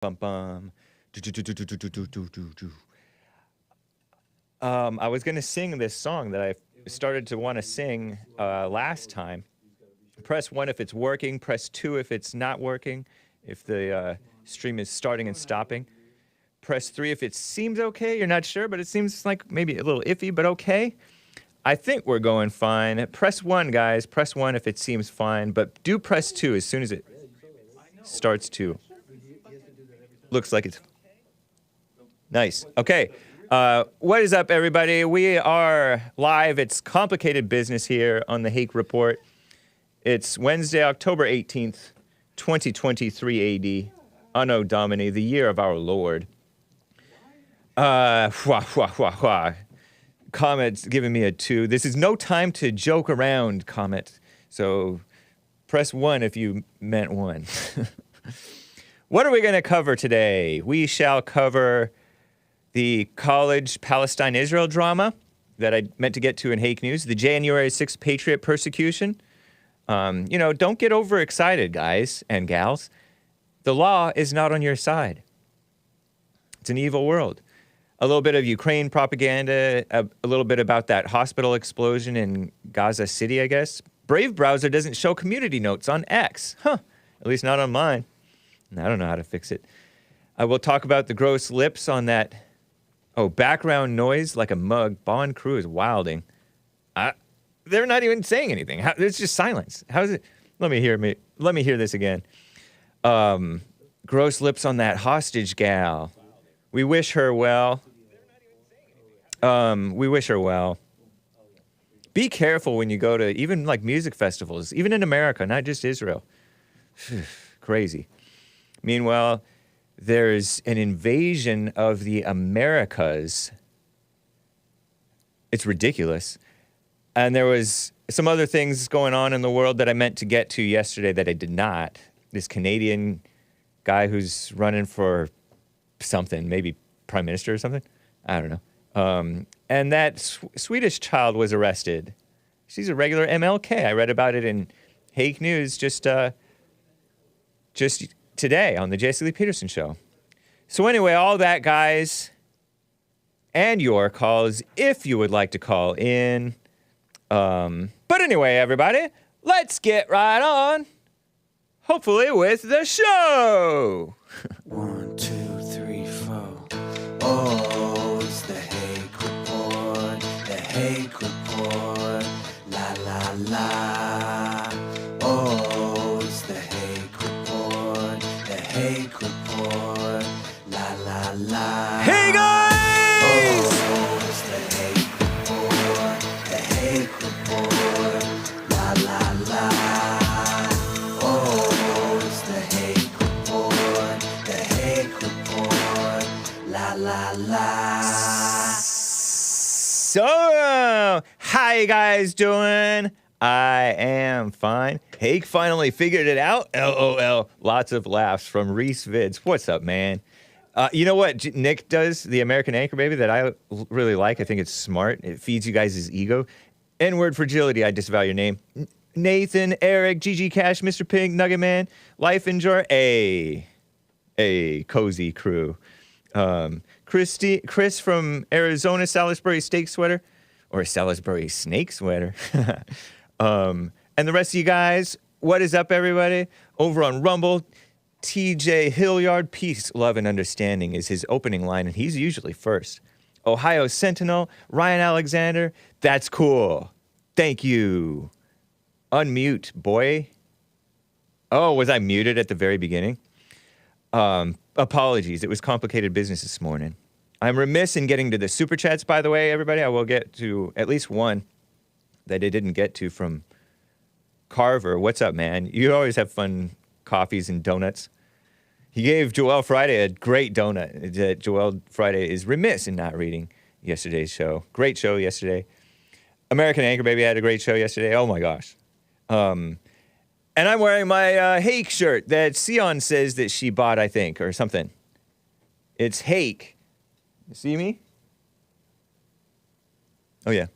Bum bum. I was gonna sing this song that I started to want to sing last time. Press 1 if it's working. Press 2 if it's not working. If the stream is starting and stopping. Press 3 if it seems okay. You're not sure, but it seems like maybe a little iffy, but okay. I think we're going fine. Press 1, guys. Press 1 if it seems fine, but do press 2 as soon as it starts to. Looks like it's nice. Okay. What is up, everybody? We are live. It's complicated business here on the Hake Report. It's Wednesday, October 18th, 2023 AD. Anno Domini, the year of our Lord. Comet's giving me a 2. This is no time to joke around, Comet. So press 1 if you meant 1. What are we going to cover today? We shall cover the college Palestine-Israel drama that I meant to get to in Hake News, the January 6th Patriot persecution. Don't get overexcited, guys and gals. The law is not on your side. It's an evil world. A little bit of Ukraine propaganda, a little bit about that hospital explosion in Gaza City, I guess. Brave browser doesn't show community notes on X. At least not on mine. I don't know how to fix it. I will talk about the gross lips on that. Oh, background noise like a mug. Bond crew is wilding. They're not even saying anything. It's just silence. How is it? Let me hear this again. Gross lips on that hostage gal. We wish her well. We wish her well. Be careful when you go to even like music festivals, even in America, not just Israel. Crazy. Meanwhile, there's an invasion of the Americas. It's ridiculous. And there was some other things going on in the world that I meant to get to yesterday that I did not. This Canadian guy who's running for something, maybe prime minister or something. I don't know. And that Swedish child was arrested. She's a regular MLK. I read about it in Hake News just today on the J6er Peterson show. So anyway, all that, guys, and your calls, if you would like to call in. But anyway, everybody, let's get right on, hopefully, with the show. 1, 2, 3, 4. Oh, it's the Hake Report, the Hake Report, la la la. Oh, it's the Hake Report, the Hake Report, la la la. Hey, guys! Oh, it's the Hake Report, the Hake Report, la la la. Oh, it's the Hake Report, the Hake Report, la la la. So, how you guys doing? I am fine. Hake finally figured it out. LOL. Lots of laughs from Reese Vids. What's up, man? You know what Nick does, the American Anchor Baby, that I really like? I think it's smart. It feeds you guys' ego. N-word fragility, I disavow your name. Nathan, Eric, GG Cash, Mr. Pink, Nugget Man, Life Enjoy, a cozy crew. Chris from Arizona, Salisbury steak sweater, or Salisbury snake sweater. And the rest of you guys, what is up, everybody? Over on Rumble, TJ Hilliard, peace, love, and understanding is his opening line, and he's usually first. Ohio Sentinel, Ryan Alexander, that's cool. Thank you. Unmute, boy. Oh, was I muted at the very beginning? Apologies, it was complicated business this morning. I'm remiss in getting to the super chats, by the way, everybody. I will get to at least one that I didn't get to from Carver. What's up, man? You always have fun coffees and donuts. He gave Joel Friday a great donut. Joel Friday is remiss in not reading yesterday's show. Great show yesterday. American Anchor Baby had a great show yesterday. Oh, my gosh. And I'm wearing my Hake shirt that Sion says that she bought, I think, or something. It's Hake. You see me? Oh, yeah.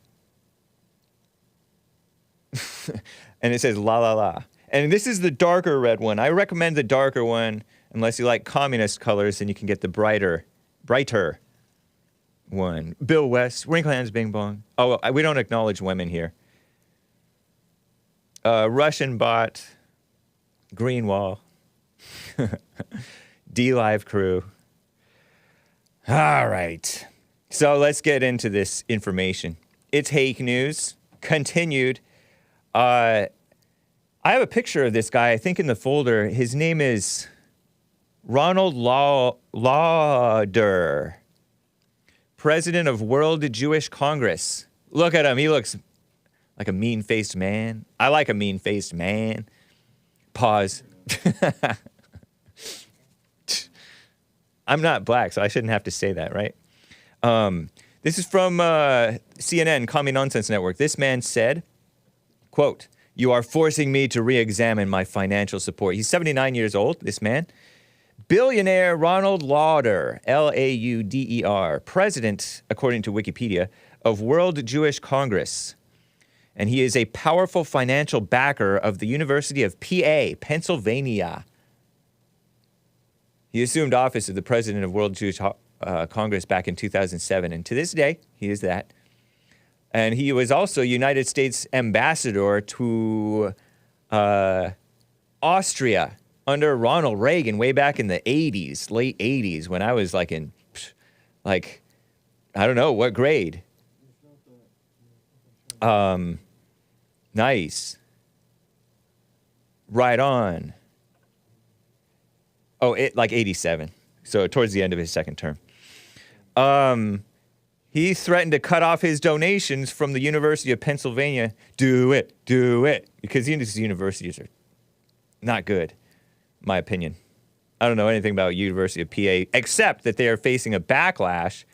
And it says la la la. And this is the darker red one. I recommend the darker one. Unless you like communist colors, then you can get the brighter one. Bill West, Wrinkle Hands Bing Bong. Oh, we don't acknowledge women here. Russian bot, Green Wall, D-Live crew. All right. So let's get into this information. It's Hake news. Continued. I have a picture of this guy, I think in the folder. His name is Ronald Lauder, president of World Jewish Congress. Look at him. He looks like a mean-faced man. I like a mean-faced man. Pause. I'm not black, so I shouldn't have to say that, right? This is from CNN, Commie Nonsense Network. This man said, quote, "You are forcing me to re-examine my financial support." He's 79 years old, this man. Billionaire Ronald Lauder, Lauder, president, according to Wikipedia, of World Jewish Congress. And he is a powerful financial backer of the University of PA, Pennsylvania. He assumed office of the president of World Jewish Congress back in 2007, and to this day, he is that. And he was also United States ambassador to Austria under Ronald Reagan way back in the 80s, late 80s, when I was like in, I don't know, what grade? Nice. Right on. Oh, like 87. So towards the end of his second term. He threatened to cut off his donations from the University of Pennsylvania. Do it. Because these universities are not good, in my opinion. I don't know anything about University of PA, except that they are facing a backlash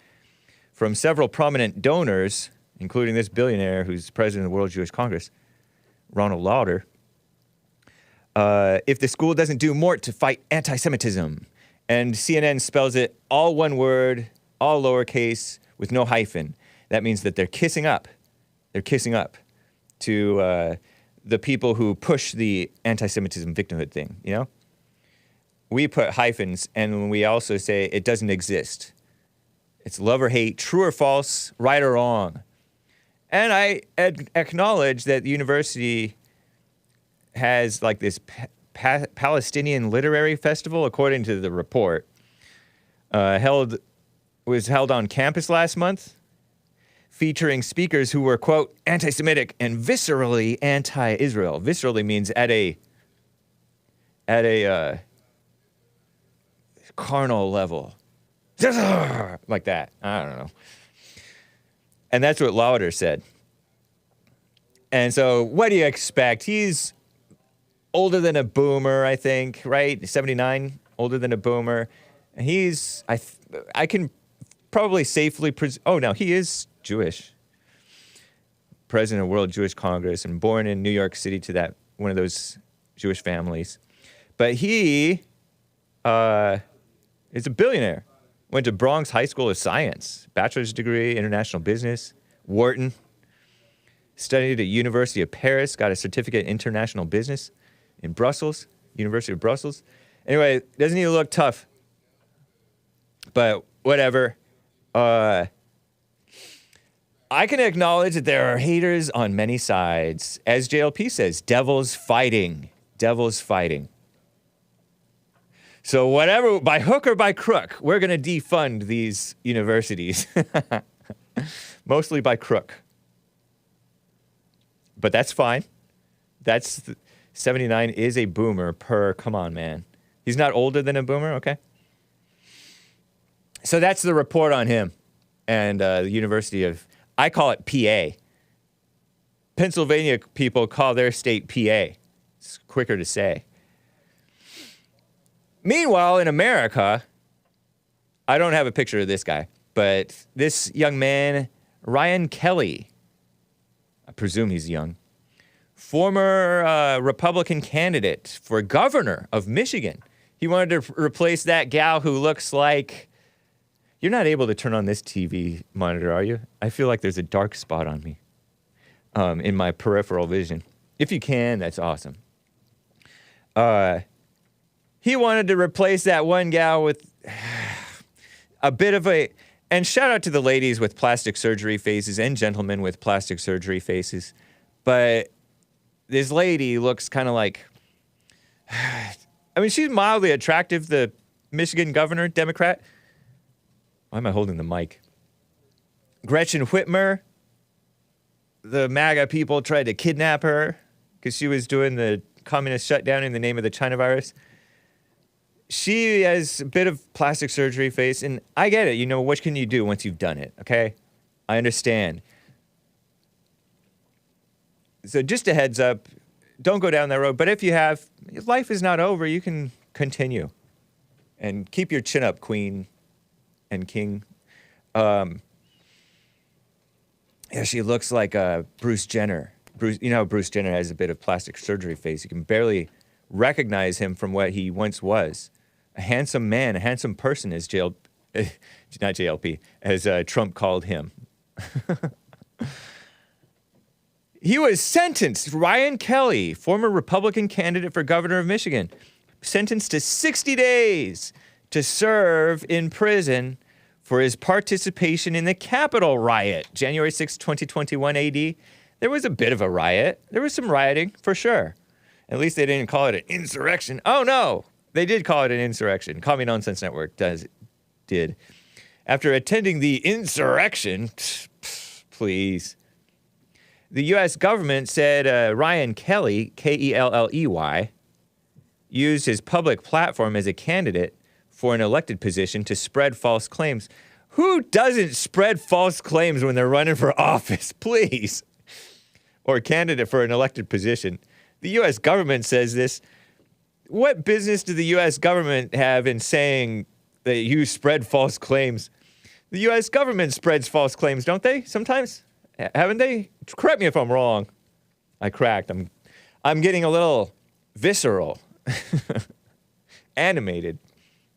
from several prominent donors, including this billionaire who's president of the World Jewish Congress, Ronald Lauder, if the school doesn't do more to fight anti-Semitism. And CNN spells it all one word, all lowercase, with no hyphen. That means that they're kissing up. They're kissing up to the people who push the anti-Semitism victimhood thing, you know? We put hyphens, and we also say it doesn't exist. It's love or hate, true or false, right or wrong. And I acknowledge that the university has like this Palestinian literary festival, according to the report, was held on campus last month, featuring speakers who were, quote, anti-Semitic and viscerally anti-Israel. Viscerally means at a carnal level. Like that. I don't know. And that's what Lauder said. And so what do you expect? He's older than a boomer, I think, right? 79, older than a boomer. And he's, I can probably safely, he is Jewish. President of World Jewish Congress and born in New York City to that, one of those Jewish families. But he is a billionaire. Went to Bronx High School of Science, bachelor's degree, international business, Wharton. Studied at University of Paris, got a certificate in international business in Brussels, University of Brussels. Anyway, doesn't he look tough? But whatever. I can acknowledge that there are haters on many sides. As JLP says, devils fighting. Devils fighting. So whatever, by hook or by crook, we're going to defund these universities. Mostly by crook. But that's fine. 79 is a boomer per, come on, man. He's not older than a boomer, okay? So that's the report on him and the University of, I call it PA. Pennsylvania people call their state PA. It's quicker to say. Meanwhile, in America, I don't have a picture of this guy, but this young man, Ryan Kelley, I presume he's young, former Republican candidate for governor of Michigan. He wanted to replace that gal who looks like, you're not able to turn on this TV monitor, are you? I feel like there's a dark spot on me in my peripheral vision. If you can, that's awesome. He wanted to replace that one gal with a bit of a... And shout out to the ladies with plastic surgery faces and gentlemen with plastic surgery faces. But this lady looks kind of like... I mean, she's mildly attractive, the Michigan governor, Democrat. Why am I holding the mic? Gretchen Whitmer. The MAGA people tried to kidnap her because she was doing the communist shutdown in the name of the China virus. She has a bit of plastic surgery face, and I get it. You know, what can you do once you've done it, okay? I understand. So just a heads up, don't go down that road. But if you have, life is not over. You can continue. And keep your chin up, queen and king. Yeah, she looks like Bruce Jenner. You know how Bruce Jenner has a bit of plastic surgery face. You can barely recognize him from what he once was. A handsome man, a handsome person, as not JLP, as Trump called him. He was sentenced, Ryan Kelley, former Republican candidate for governor of Michigan, sentenced to 60 days to serve in prison for his participation in the Capitol riot, January 6, 2021 AD. There was a bit of a riot. There was some rioting, for sure. At least they didn't call it an insurrection. Oh, no. They did call it an insurrection. Commie Nonsense Network did. After attending the insurrection, please. The U.S. government said Ryan Kelley, Kelley, used his public platform as a candidate for an elected position to spread false claims. Who doesn't spread false claims when they're running for office, please? Or candidate for an elected position. The U.S. government says this. What business do the U.S. government have in saying that you spread false claims? The U.S. government spreads false claims, don't they? Sometimes? Haven't they? Correct me if I'm wrong. I cracked. I'm getting a little visceral. Animated.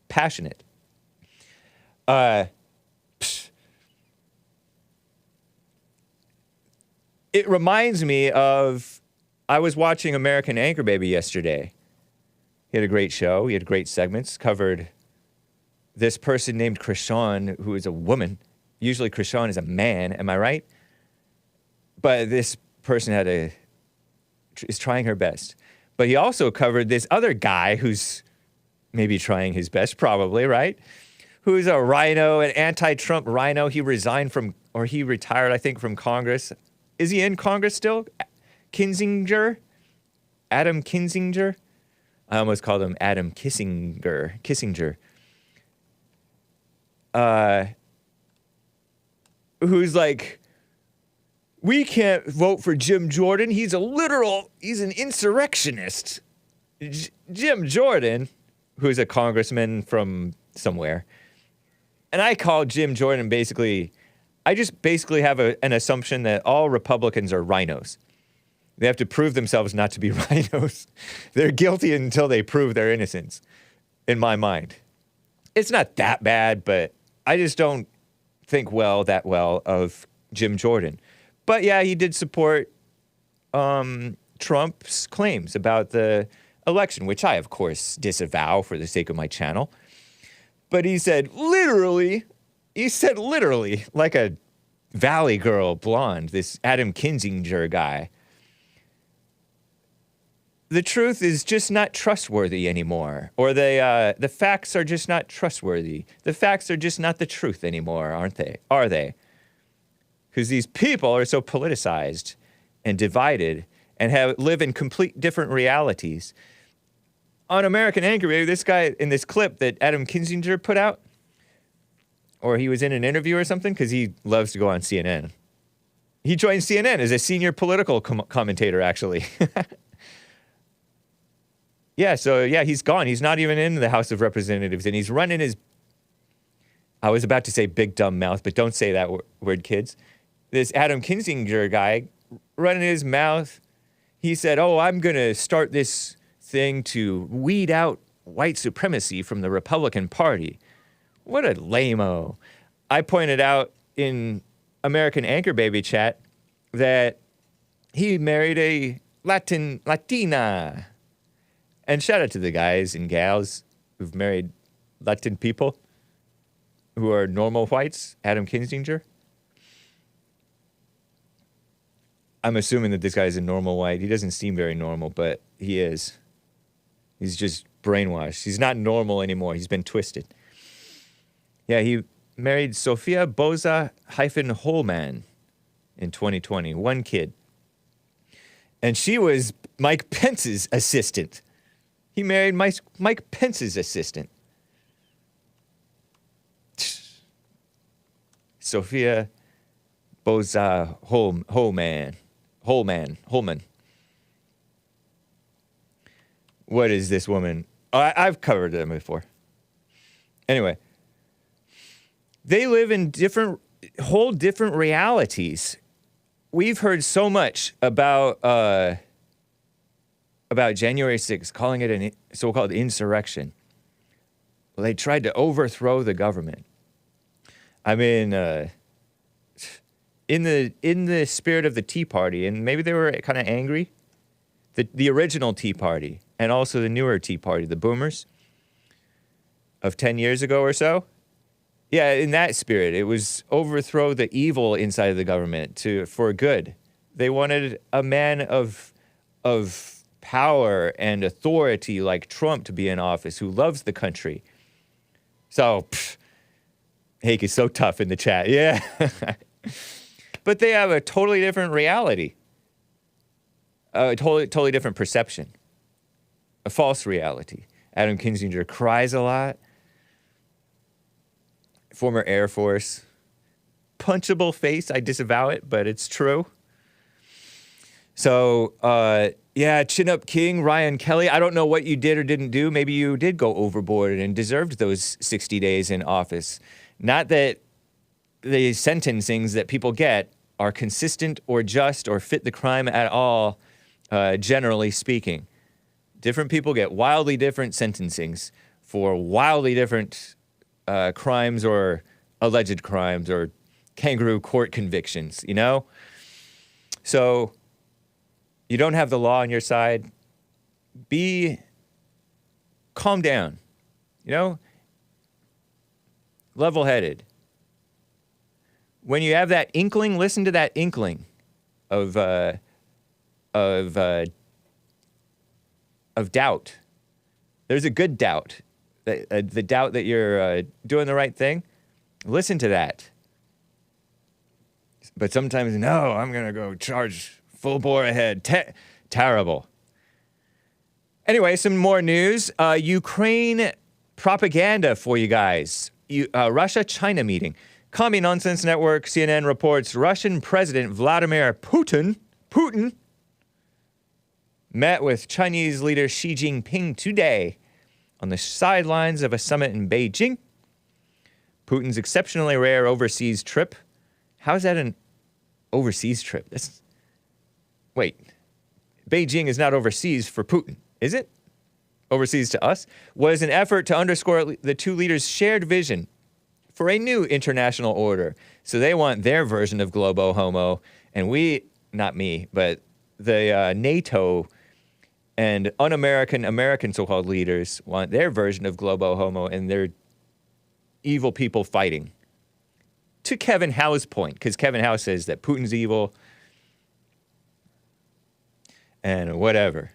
Passionate. It reminds me of... I was watching American Anchor Baby yesterday. He had a great show. He had great segments. Covered this person named Krishan, who is a woman. Usually Krishan is a man. Am I right? But this person is trying her best. But he also covered this other guy who's maybe trying his best, probably, right? Who's a rhino, an anti-Trump rhino. He retired, I think, from Congress. Is he in Congress still? Kinzinger? Adam Kinzinger? I almost called him Adam Kissinger. Who's like, we can't vote for Jim Jordan. He's an insurrectionist. Jim Jordan, who's a congressman from somewhere. And I call Jim Jordan I just basically have an assumption that all Republicans are rhinos. They have to prove themselves not to be rhinos. They're guilty until they prove their innocence, in my mind. It's not that bad, but I just don't think that well of Jim Jordan. But yeah, he did support Trump's claims about the election, which I, of course, disavow for the sake of my channel. But he said literally, like a Valley Girl blonde, this Adam Kinzinger guy. The truth is just not trustworthy anymore, or the facts are just not trustworthy. The facts are just not the truth anymore, aren't they? Are they? Because these people are so politicized and divided and live in complete different realities. On American Anchor Baby, this guy in this clip that Adam Kinzinger put out, or he was in an interview or something, because he loves to go on CNN. He joined CNN as a senior political commentator, actually. Yeah, he's gone. He's not even in the House of Representatives, and he's running his... I was about to say big dumb mouth, but don't say that word, kids. This Adam Kinzinger guy running his mouth, he said, I'm going to start this thing to weed out white supremacy from the Republican Party. What a lame-o. I pointed out in American Anchor Baby chat that he married a Latina. And shout out to the guys and gals who've married Latin people who are normal whites. Adam Kinzinger. I'm assuming that this guy is a normal white. He doesn't seem very normal, but he is. He's just brainwashed. He's not normal anymore. He's been twisted. Yeah, he married Sophia Boza-Holman in 2020. One kid. And she was Mike Pence's assistant. He married Mike Pence's assistant. Sophia Boza-Holman. What is this woman? Oh, I've covered them before. Anyway, they live in whole different realities. We've heard so much about January 6th, calling it a so-called insurrection. Well, they tried to overthrow the government. I mean, in the spirit of the Tea Party, and maybe they were kind of angry. The original Tea Party, and also the newer Tea Party, the boomers of 10 years ago or so. Yeah, in that spirit, it was overthrow the evil inside of the government for good. They wanted a man of power and authority like Trump to be in office, who loves the country. So, Hake is so tough in the chat. Yeah. But they have a totally different reality. A totally different perception. A false reality. Adam Kinzinger cries a lot. Former Air Force. Punchable face. I disavow it, but it's true. So, yeah, Chin Up King, Ryan Kelley. I don't know what you did or didn't do. Maybe you did go overboard and deserved those 60 days in office. Not that the sentencings that people get are consistent or just or fit the crime at all, generally speaking. Different people get wildly different sentencings for wildly different crimes or alleged crimes or kangaroo court convictions, you know? So you don't have the law on your side. Calm down, you know? Level-headed. When you have that inkling, listen to that inkling of doubt. There's a good doubt. The doubt that you're doing the right thing. Listen to that. But sometimes, no, I'm going to go charge full bore ahead. Terrible. Anyway, some more news. Ukraine propaganda for you guys. Russia-China meeting. Commie Nonsense Network, CNN reports Russian President Vladimir Putin met with Chinese leader Xi Jinping today on the sidelines of a summit in Beijing. Putin's exceptionally rare overseas trip. How is that an overseas trip? Wait, Beijing is not overseas for Putin, is it? Overseas to us? Was an effort to underscore the two leaders' shared vision for a new international order. So they want their version of Globo Homo, and not me, but the NATO and un-American American so-called leaders want their version of Globo Homo, and they're evil people fighting. To Kevin Howe's point, because Kevin Howe says that Putin's evil and whatever.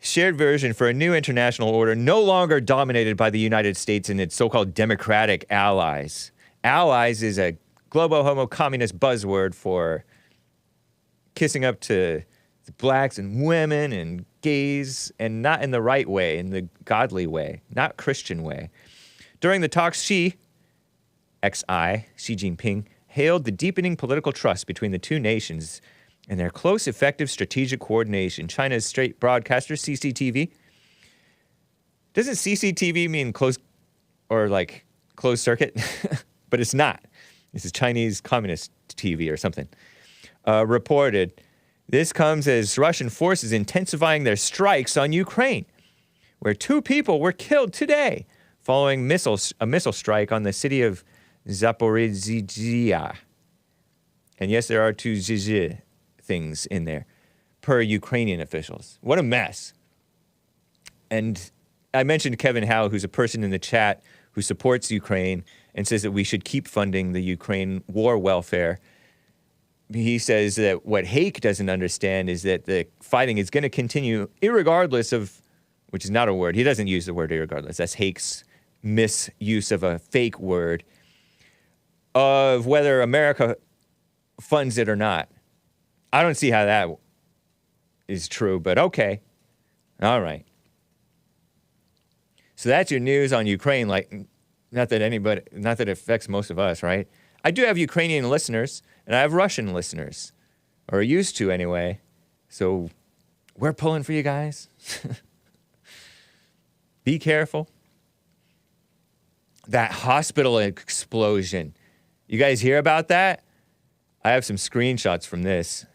Shared version for a new international order no longer dominated by the United States and its so-called democratic allies. Allies is a Globo Homo communist buzzword for kissing up to blacks and women and gays, and not in the right way, in the godly way, not Christian way. During the talks, Xi Jinping, hailed the deepening political trust between the two nations and their close, effective strategic coordination. China's state broadcaster, CCTV. Doesn't CCTV mean closed circuit? But it's not. This is Chinese communist TV or something. Reported, this comes as Russian forces intensifying their strikes on Ukraine, where 2 people were killed today following a missile strike on the city of Zaporizhzhia. And yes, there are 2 zhizh things in there. per Ukrainian officials. What a mess. And I mentioned Kevin Howe, who's a person in the chat who supports Ukraine and says that we should keep funding the Ukraine war welfare. He says that what Hake doesn't understand is that the fighting is going to continue irregardless of, which is not a word. He doesn't use the word irregardless. That's Hake's misuse of a fake word, of whether America funds it or not. I don't see how that is true, but okay. All right. So that's your news on Ukraine. Like, not that it affects most of us, right? I do have Ukrainian listeners, and I have Russian listeners, or used to anyway. So we're pulling for you guys. Be careful. That hospital explosion. You guys hear about that? I have some screenshots from this.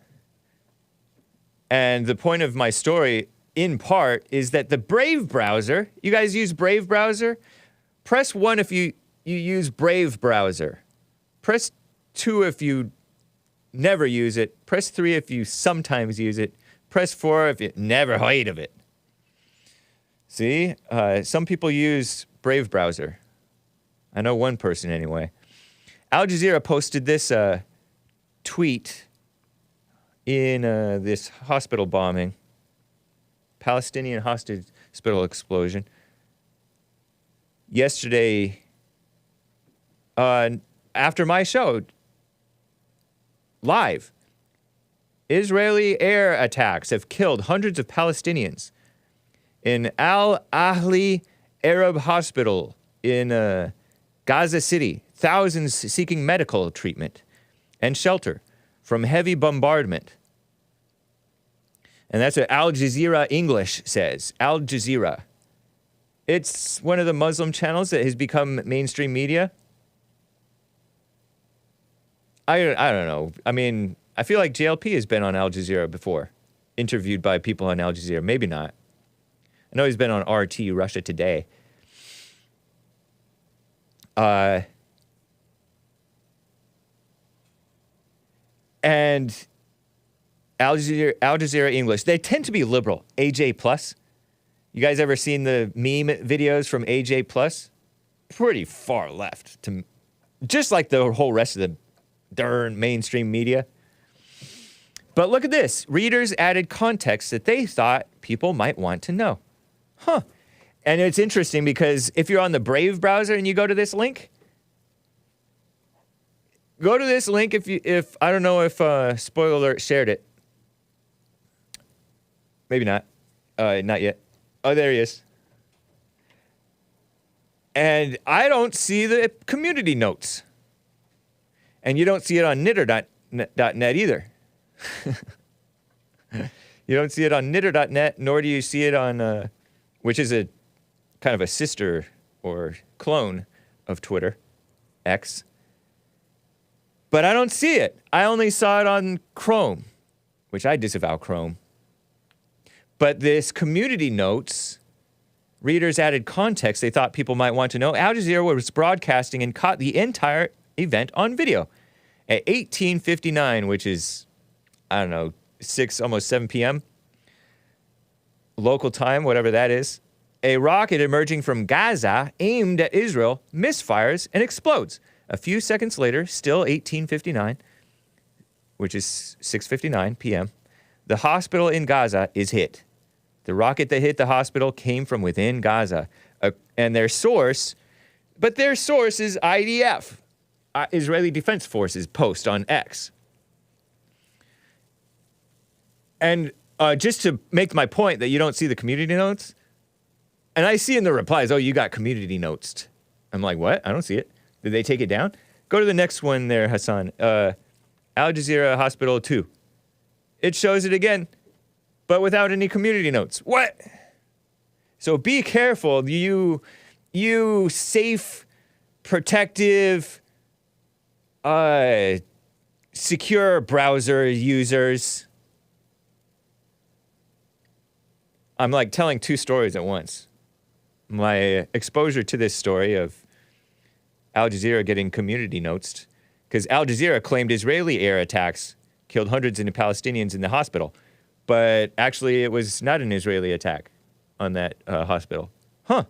And the point of my story, in part, is that the Brave browser, you guys use Brave browser? Press 1 if you use Brave browser. Press 2 if you never use it. Press 3 if you sometimes use it. Press 4 if you never heard of it. See? Some people use Brave browser. I know one person anyway. Al Jazeera posted this tweet in this hospital bombing. Palestinian hospital explosion. Yesterday, after my show, live, Israeli air attacks have killed hundreds of Palestinians in Al Ahli Arab Hospital in Gaza City. Thousands seeking medical treatment and shelter from heavy bombardment. And that's what Al Jazeera English says. Al Jazeera. It's one of the Muslim channels that has become mainstream media. I don't know. I mean, I feel like JLP has been on Al Jazeera before, interviewed by people on Al Jazeera. Maybe not. I know he's been on RT, Russia Today. And Al Jazeera English, they tend to be liberal. AJ Plus. You guys ever seen the meme videos from AJ Plus? Pretty far left, just like the whole rest of the darn mainstream media. But look at this. Readers added context that they thought people might want to know. Huh. And it's interesting because if you're on the Brave browser and you go to this link, if I don't know if spoiler alert shared it. Maybe not. Not yet. Oh, there he is. And I don't see the community notes. And you don't see it on knitter.net either. You don't see it on knitter.net, nor do you see it on, which is a kind of a sister or clone of Twitter, X. But I don't see it. I only saw it on Chrome, which I disavow Chrome. But this community notes, readers added context they thought people might want to know. Al Jazeera was broadcasting and caught the entire event on video at 18:59, which is, I don't know, almost 7 p.m. local time, whatever that is. A rocket emerging from Gaza aimed at Israel misfires and explodes. A few seconds later, still 18:59, which is 6:59 p.m., the hospital in Gaza is hit. The rocket that hit the hospital came from within Gaza. And their source is IDF, Israeli Defense Forces post on X. And just to make my point that you don't see the community notes, and I see in the replies, oh, you got community notes. I'm like, what? I don't see it. Did they take it down? Go to the next one there, Hassan. Al Jazeera Hospital 2. It shows it again, but without any community notes. What? So be careful, you safe, protective, secure browser users. I'm like telling two stories at once. My exposure to this story of Al Jazeera getting community notes, because Al Jazeera claimed Israeli air attacks killed hundreds of Palestinians in the hospital. But actually, it was not an Israeli attack on that hospital. Huh.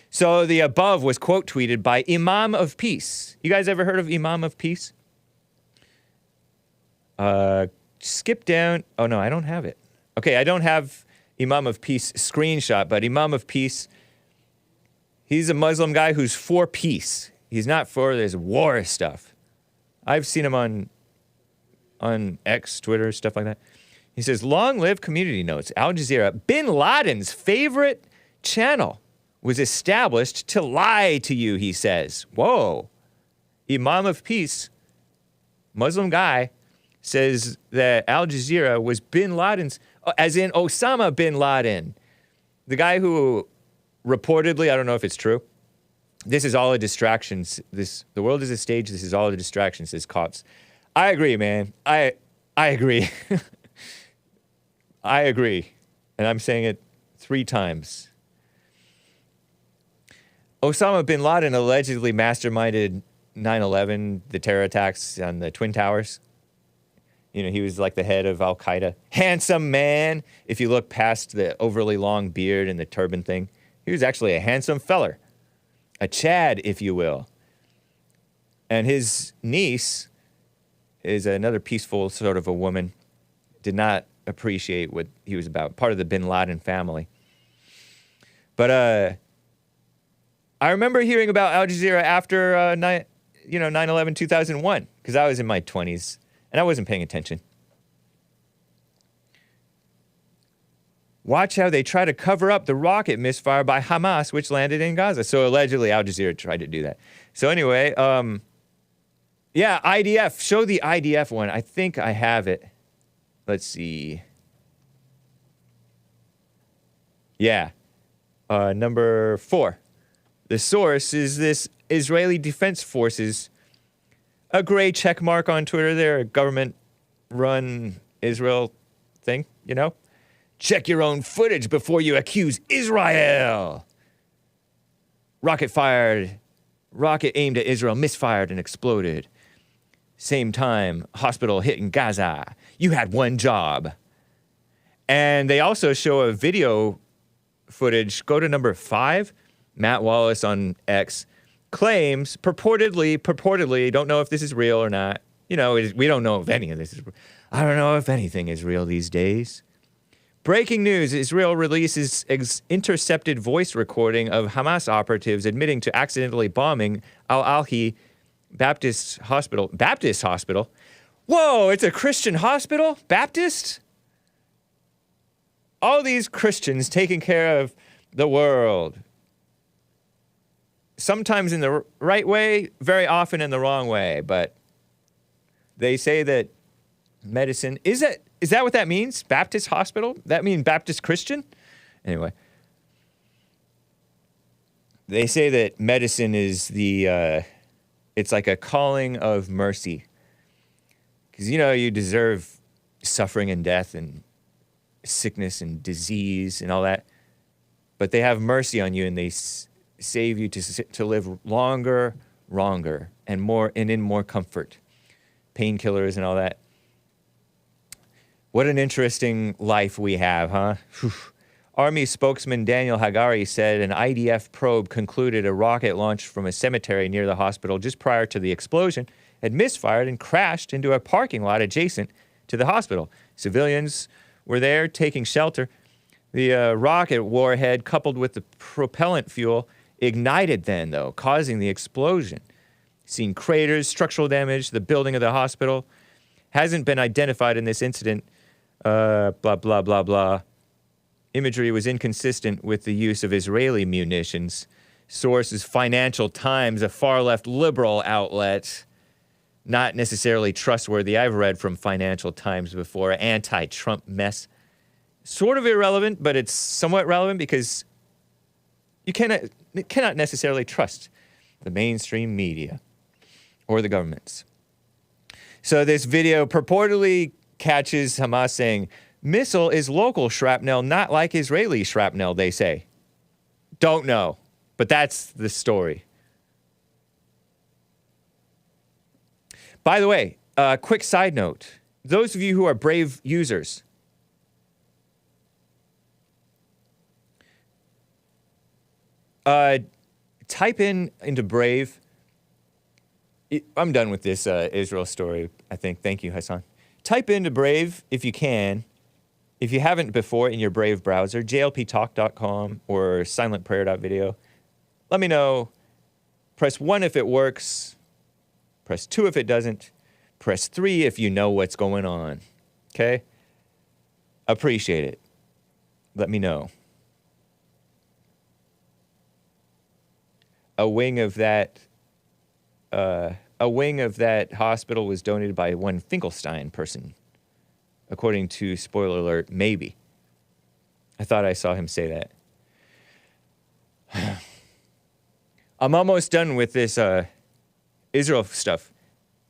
So the above was quote tweeted by Imam of Peace. You guys ever heard of Imam of Peace? Skip down. Oh, no, I don't have it. Okay, I don't have Imam of Peace screenshot, but Imam of Peace, he's a Muslim guy who's for peace. He's not for this war stuff. I've seen him on X, Twitter, stuff like that. He says, long live community notes. Al Jazeera, bin Laden's favorite channel, was established to lie to you, he says. Whoa. Imam of Peace, Muslim guy, says that Al Jazeera was bin Laden's, as in Osama bin Laden, the guy who reportedly, I don't know if it's true, this is all a distraction. The world is a stage. This is all a distraction, says Cops. I agree, man. I agree. I agree. And I'm saying it 3 times. Osama bin Laden allegedly masterminded 9/11, the terror attacks on the Twin Towers. You know, he was like the head of Al-Qaeda. Handsome man. If you look past the overly long beard and the turban thing, he was actually a handsome feller. A Chad, if you will. And his niece is another peaceful sort of a woman. Did not appreciate what he was about. Part of the bin Laden family. But I remember hearing about Al Jazeera after 9/11, 2001, because I was in my 20s and I wasn't paying attention. Watch how they try to cover up the rocket misfire by Hamas, which landed in Gaza. So allegedly, Al Jazeera tried to do that. So anyway, yeah, IDF. Show the IDF one. I think I have it. Let's see. Yeah. Number 4. The source is this Israeli Defense Forces. A gray check mark on Twitter there. A government-run Israel thing, you know? Check your own footage before you accuse Israel. Rocket aimed at Israel, misfired and exploded. Same time, hospital hit in Gaza. You had one job. And they also show a video footage. Go to number 5. Matt Wallace on X claims, purportedly, don't know if this is real or not. You know, we don't know if any of this is real. I don't know if anything is real these days. Breaking news, Israel releases intercepted voice recording of Hamas operatives admitting to accidentally bombing Al-Alhi Baptist Hospital. Baptist Hospital? Whoa, it's a Christian hospital? Baptist? All these Christians taking care of the world. Sometimes in the right way, very often in the wrong way, but they say that medicine, is that what that means? Baptist hospital? That mean Baptist Christian? Anyway. They say that medicine is it's like a calling of mercy. Because, you know, you deserve suffering and death and sickness and disease and all that. But they have mercy on you and they save you to live longer, and more, and in more comfort. Painkillers and all that. What an interesting life we have, huh? Whew. Army spokesman Daniel Hagari said an IDF probe concluded a rocket launched from a cemetery near the hospital just prior to the explosion had misfired and crashed into a parking lot adjacent to the hospital. Civilians were there taking shelter. The rocket warhead, coupled with the propellant fuel, ignited then, though, causing the explosion. Seen craters, structural damage, the building of the hospital hasn't been identified in this incident. Blah, blah, blah, blah. Imagery was inconsistent with the use of Israeli munitions. Source is Financial Times, a far-left liberal outlet. Not necessarily trustworthy. I've read from Financial Times before. Anti-Trump mess. Sort of irrelevant, but it's somewhat relevant because you cannot necessarily trust the mainstream media or the governments. So this video purportedly catches Hamas saying, missile is local shrapnel, not like Israeli shrapnel, they say. Don't know, but that's the story. By the way, quick side note. those of you who are Brave users, type into Brave. I'm done with this Israel story, I think. Thank you, Hassan. Type into Brave if you can. If you haven't before in your Brave browser, jlptalk.com or SilentPrayer.video. Let me know. Press 1 if it works. Press 2 if it doesn't. Press 3 if you know what's going on. Okay? Appreciate it. Let me know. A wing of that hospital was donated by one Finkelstein person. According to, spoiler alert, maybe. I thought I saw him say that. I'm almost done with this Israel stuff.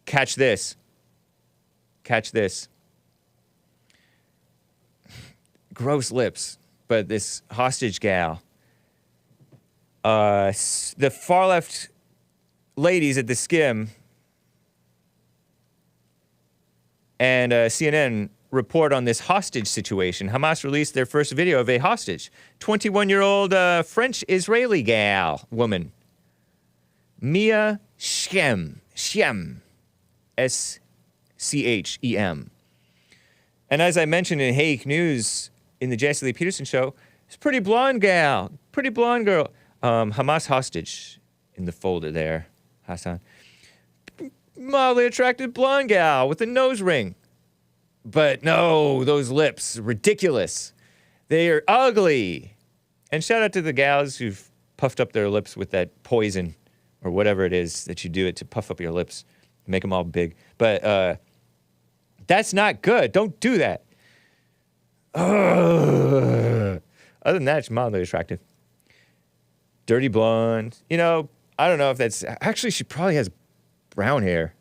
Catch this. Catch this. Gross lips. But this hostage gal. The far left ladies at the Skim and CNN report on this hostage situation. Hamas released their first video of a hostage. 21-year-old French-Israeli woman. Mia Schem. S-C-H-E-M. And as I mentioned in Hake News in the Jesse Lee Peterson show, it's a pretty blonde gal. Pretty blonde girl. Hamas hostage in the folder there, Hassan. Mildly attractive blonde gal with a nose ring. But no, those lips, ridiculous. They are ugly. And shout out to the gals who've puffed up their lips with that poison or whatever it is that you do it to puff up your lips, make them all big. But that's not good. Don't do that. Ugh. Other than that, it's mildly attractive. Dirty blonde. You know, I don't know if that's... Actually, she probably has brown hair,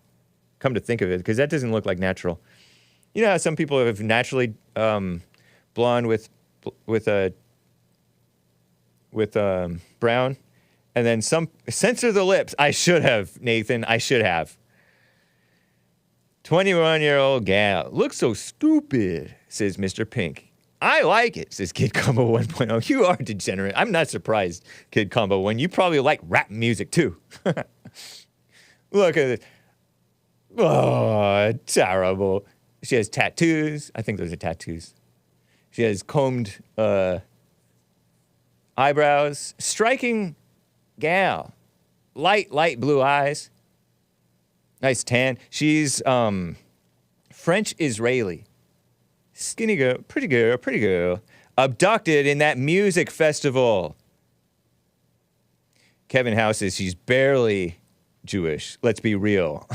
come to think of it, because that doesn't look like natural. You know how some people have naturally blonde with brown, and then some censor the lips. I should have, Nathan. I should have. 21-year-old gal looks so stupid, says Mr. Pink. I like it, says Kid Combo 1.0. You are degenerate. I'm not surprised, Kid Combo 1. You probably like rap music too. Look at it. Oh, terrible. She has tattoos. I think those are tattoos. She has combed eyebrows. Striking gal. Light blue eyes. Nice tan. She's French-Israeli. Skinny girl. Pretty girl. Abducted in that music festival. Kevin House says she's barely Jewish. Let's be real.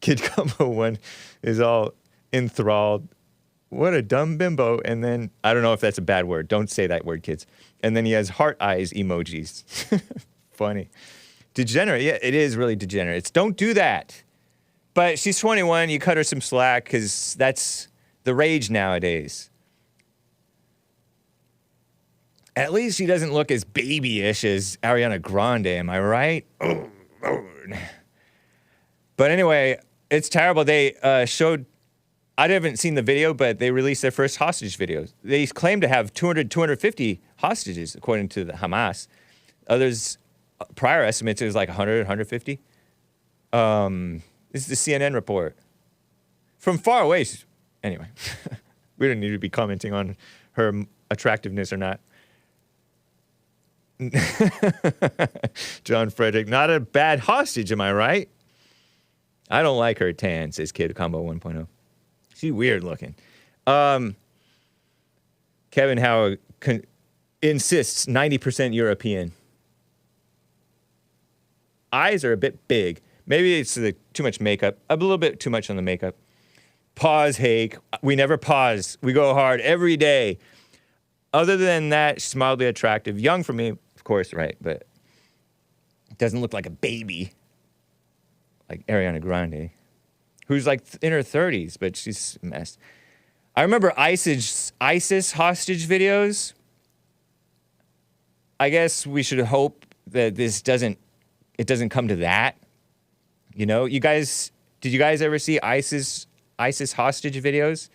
Kid Combo 1 is all enthralled. What a dumb bimbo. And then, I don't know if that's a bad word. Don't say that word, kids. And then he has heart eyes emojis. Funny. Degenerate. Yeah, it is really degenerate. Don't do that. But she's 21. You cut her some slack because that's the rage nowadays. At least she doesn't look as babyish as Ariana Grande, am I right? Oh. But anyway, it's terrible. They showed, I haven't seen the video, but they released their first hostage videos. They claim to have 250 hostages, according to the Hamas. Others, prior estimates, it was like 100, 150. This is the CNN report. From far away, anyway. We don't need to be commenting on her attractiveness or not. John Frederick, not a bad hostage, am I right? I don't like her tan, says Kid Combo 1.0. She's weird looking. Kevin Howard insists 90% European. Eyes are a bit big. Maybe it's too much makeup. A little bit too much on the makeup. Pause, Hake. We never pause. We go hard every day. Other than that, she's mildly attractive. Young for me, of course, right? But doesn't look like a baby. Like Ariana Grande, who's like in her 30s, but she's a mess. I remember ISIS hostage videos. I guess we should hope that it doesn't come to that. You know, you guys, Did you guys ever see ISIS hostage videos?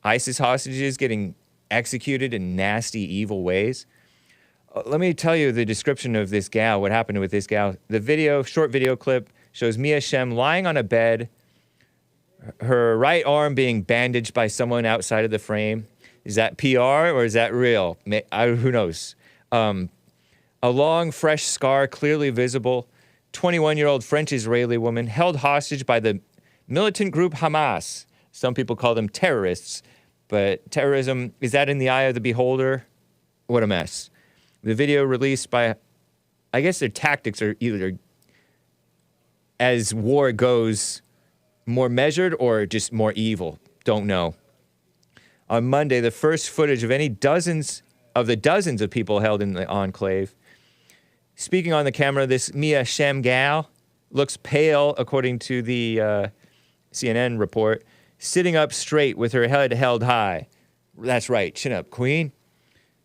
ISIS hostages getting executed in nasty, evil ways. Let me tell you the description of this gal, what happened with this gal. The short video clip shows Mia Schem lying on a bed, her right arm being bandaged by someone outside of the frame. Is that PR or is that real? Who knows? A long, fresh scar clearly visible. 21-year-old French-Israeli woman held hostage by the militant group Hamas. Some people call them terrorists, but terrorism, is that in the eye of the beholder? What a mess. The video released by, I guess their tactics are either, as war goes, more measured or just more evil. Don't know. On Monday, the first footage of the dozens of people held in the enclave. Speaking on the camera, this Mia Schem gal looks pale, according to the CNN report, sitting up straight with her head held high. That's right, chin up, queen.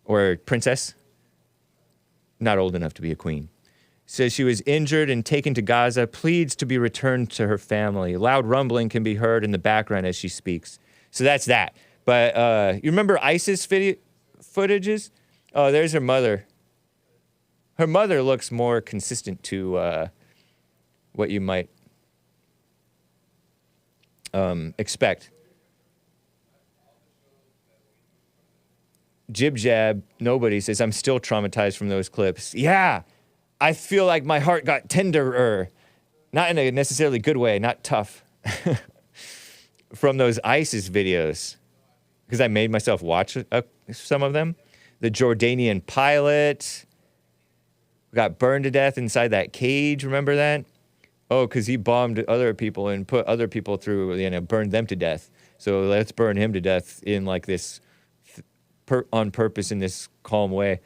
Or princess. Not old enough to be a queen. Says she was injured and taken to Gaza, pleads to be returned to her family. Loud rumbling can be heard in the background as she speaks. So that's that. But you remember ISIS footages? Oh, there's her mother. Her mother looks more consistent to what you might expect. Jib Jab, nobody says, I'm still traumatized from those clips. Yeah, I feel like my heart got tenderer. Not in a necessarily good way, not tough. From those ISIS videos. Because I made myself watch some of them. The Jordanian pilot got burned to death inside that cage, remember that? Oh, because he bombed other people and put other people through, burned them to death. So let's burn him to death in like this, on purpose in this calm way.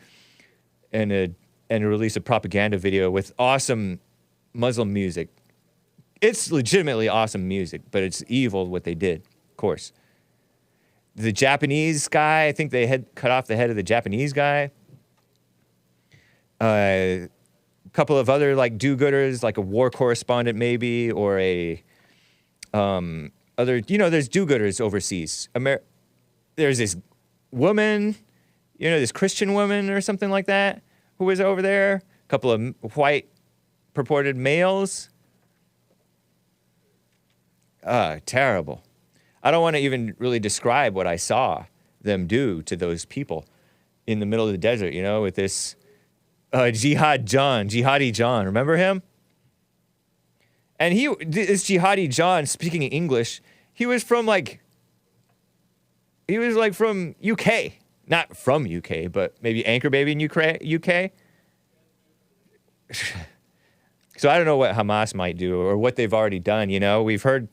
And release a propaganda video with awesome Muslim music. It's legitimately awesome music, but it's evil what they did, of course. The Japanese guy, I think they had cut off the head of the Japanese guy. A couple of other like do-gooders, like a war correspondent maybe, or a there's do-gooders overseas. There's this woman, this Christian woman or something like that who was over there. A couple of white purported males. Terrible. I don't want to even really describe what I saw them do to those people in the middle of the desert, with this Jihadi John. Remember him? And this Jihadi John, speaking English, he was from from UK. Not from UK, but maybe Anchor Baby in UK. So I don't know what Hamas might do or what they've already done, We've heard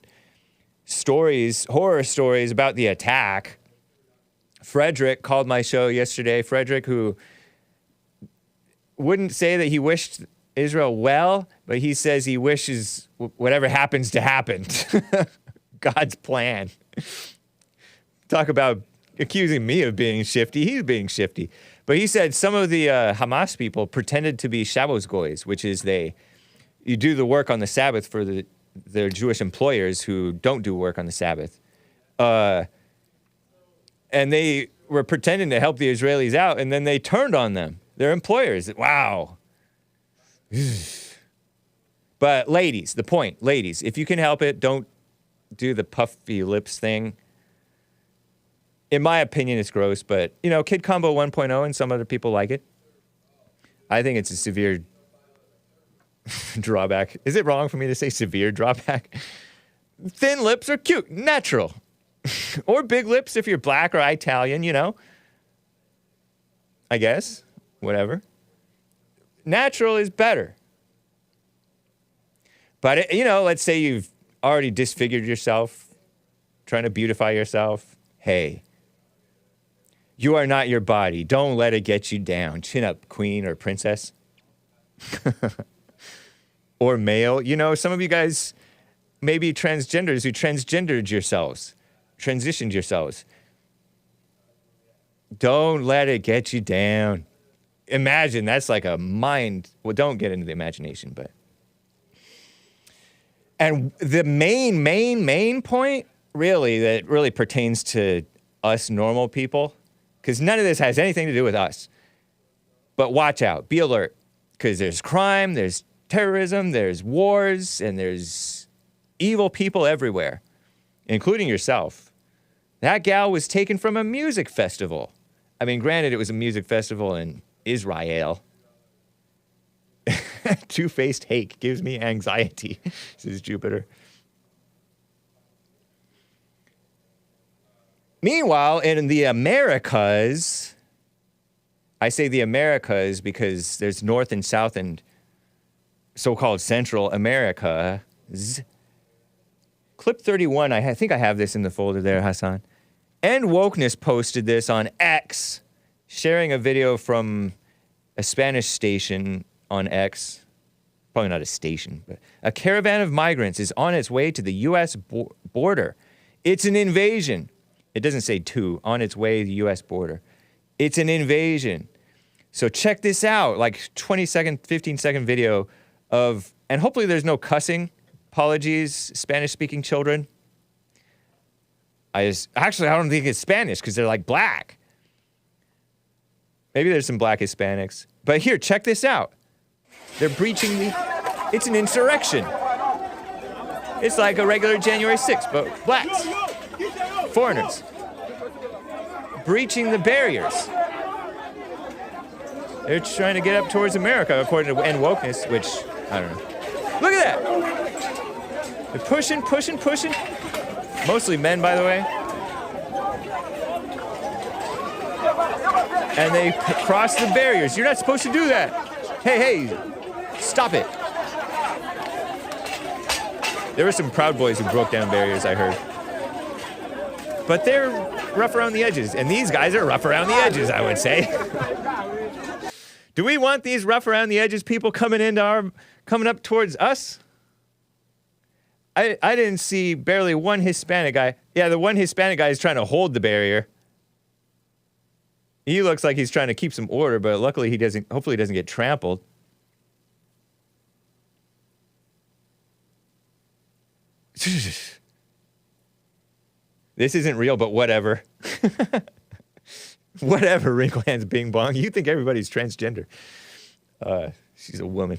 horror stories about the attack. Frederick called my show yesterday. Frederick, who wouldn't say that he wished Israel well, but he says he wishes whatever happens to happen. God's plan. Talk about accusing me of being shifty. He's being shifty. But he said some of the Hamas people pretended to be Shabbos goys, which is you do the work on the Sabbath for their Jewish employers who don't do work on the Sabbath. And they were pretending to help the Israelis out, and then they turned on them, their employers. Wow. But ladies, the point, ladies, if you can help it, don't do the puffy lips thing. In my opinion, it's gross, but, Kid Combo 1.0 and some other people like it. I think it's a severe drawback. Is it wrong for me to say severe drawback? Thin lips are cute, natural. Or big lips if you're black or Italian, I guess, whatever. Natural is better. But, let's say you've already disfigured yourself, trying to beautify yourself. Hey, you are not your body. Don't let it get you down. Chin up, queen or princess. Or male. Some of you guys may be transgenders who transitioned yourselves. Don't let it get you down. Imagine, that's like a mind. Well, don't get into the imagination, but. And the main point, really, that really pertains to us normal people, because none of this has anything to do with us. But watch out, be alert, because there's crime, there's terrorism, there's wars, and there's evil people everywhere, including yourself. That gal was taken from a music festival. I mean, granted, it was a music festival in Israel. Two-faced Hake gives me anxiety, says Jupiter. Meanwhile, in the Americas, I say the Americas because there's North and South and so-called Central America. Clip 31, I think I have this in the folder there, Hassan. And Wokeness posted this on X, sharing a video from a Spanish station on X. Probably not a station, but a caravan of migrants is on its way to the U.S. border. It's an invasion. It doesn't say to, on its way to the U.S. border. It's an invasion. So check this out, like 20-second, 15-second video of, and hopefully there's no cussing. Apologies, Spanish-speaking children. I don't think it's Spanish because they're like black. Maybe there's some black Hispanics. But here, check this out. They're breaching it's an insurrection. It's like a regular January 6th, but blacks. Foreigners. Breaching the barriers. They're trying to get up towards America, according to End Wokeness, which, I don't know. Look at that! They're pushing. Mostly men, by the way. And they cross the barriers. You're not supposed to do that. Hey, stop it. There were some Proud Boys who broke down barriers, I heard. But they're rough around the edges. And these guys are rough around the edges, I would say. Do we want these rough around the edges people coming up towards us? I didn't see barely one Hispanic guy. Yeah, the one Hispanic guy is trying to hold the barrier. He looks like he's trying to keep some order, but luckily hopefully he doesn't get trampled. This isn't real, but whatever. Whatever, Wrinklehands Bing Bong. You think everybody's transgender. She's a woman.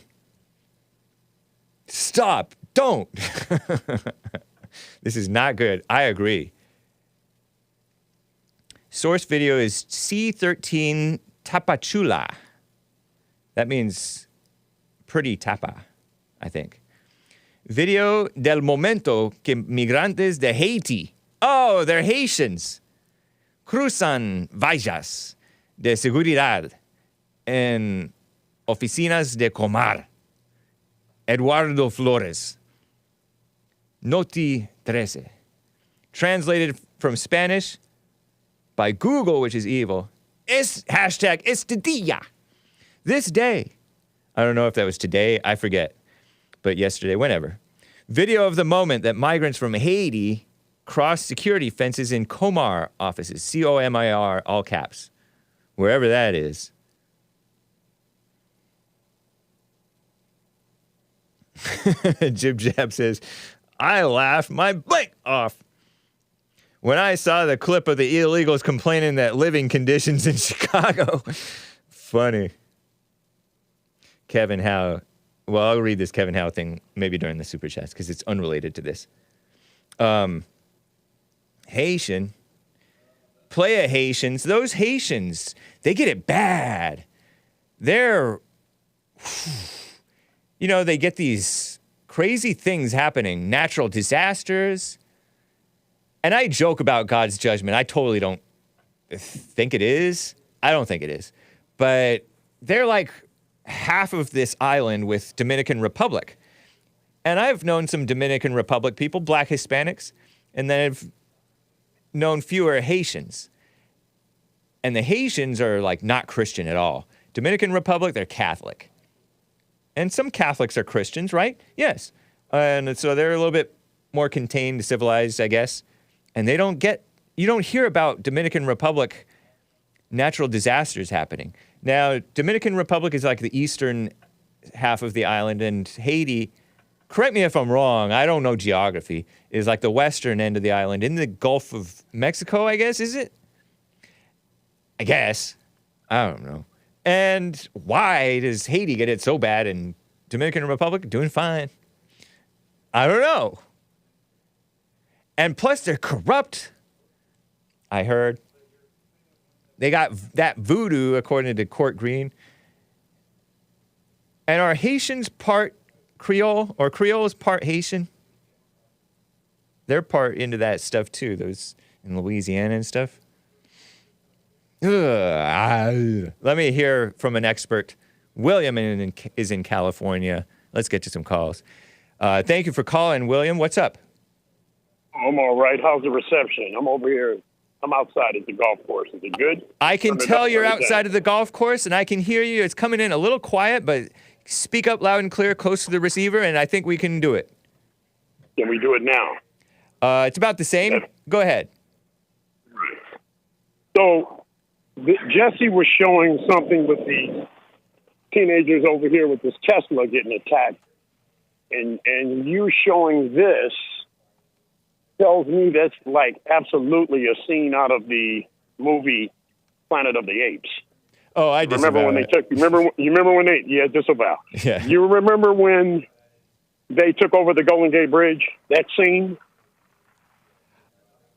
Stop. Don't. This is not good. I agree. Source video is C13 Tapachula. That means pretty tapa, I think. Video del momento que migrantes de Haiti. Oh, they're Haitians. Cruzan vallas de seguridad en oficinas de COMAR. Eduardo Flores. Noti 13. Translated from Spanish by Google, which is evil. Hashtag este día. This day. I don't know if that was today. I forget. But yesterday, whenever. Video of the moment that migrants from Haiti crossed security fences in COMAR offices. COMIR, all caps. Wherever that is. Jib Jab says, I laughed my blank off when I saw the clip of the illegals complaining that living conditions in Chicago. Funny. Kevin Howe. Well, I'll read this Kevin Howe thing maybe during the super chats because it's unrelated to this. Haitian. Playa Haitians. Those Haitians, they get it bad. They're... You know, they get these crazy things happening, natural disasters. And I joke about God's judgment. I totally don't think it is. I don't think it is. But they're like half of this island with Dominican Republic. And I've known some Dominican Republic people, black Hispanics, and then I've known fewer Haitians. And the Haitians are like not Christian at all. Dominican Republic, they're Catholic. And some Catholics are Christians, right? Yes. And so they're a little bit more contained, civilized, I guess. And you don't hear about Dominican Republic natural disasters happening. Now, Dominican Republic is like the eastern half of the island, and Haiti correct me if I'm wrong, I don't know geography, is like the western end of the island in the Gulf of Mexico, I guess, is it? I guess. I don't know. And why does Haiti get it so bad and Dominican Republic doing fine? I don't know. And plus, they're corrupt. I heard. They got that voodoo, according to Court Green. And are Haitians part Creole, or Creole is part Haitian? They're part into that stuff, too, those in Louisiana and stuff. Let me hear from an expert. William is in California. Let's get to some calls. Thank you for calling, William. What's up? I'm all right. How's the reception? I'm over here. I'm outside at the golf course. Is it good? I can tell you're outside of the golf course, and I can hear you. It's coming in a little quiet, but speak up loud and clear, close to the receiver, and I think we can do it. Can we do it now? It's about the same. Go ahead. So Jesse was showing something with these teenagers over here with this Tesla getting attacked, and you showing this tells me that's like absolutely a scene out of the movie Planet of the Apes. Oh, I disavow remember when it. they took. You remember when they? Yeah, disavow. Yeah. You remember when they took over the Golden Gate Bridge? That scene.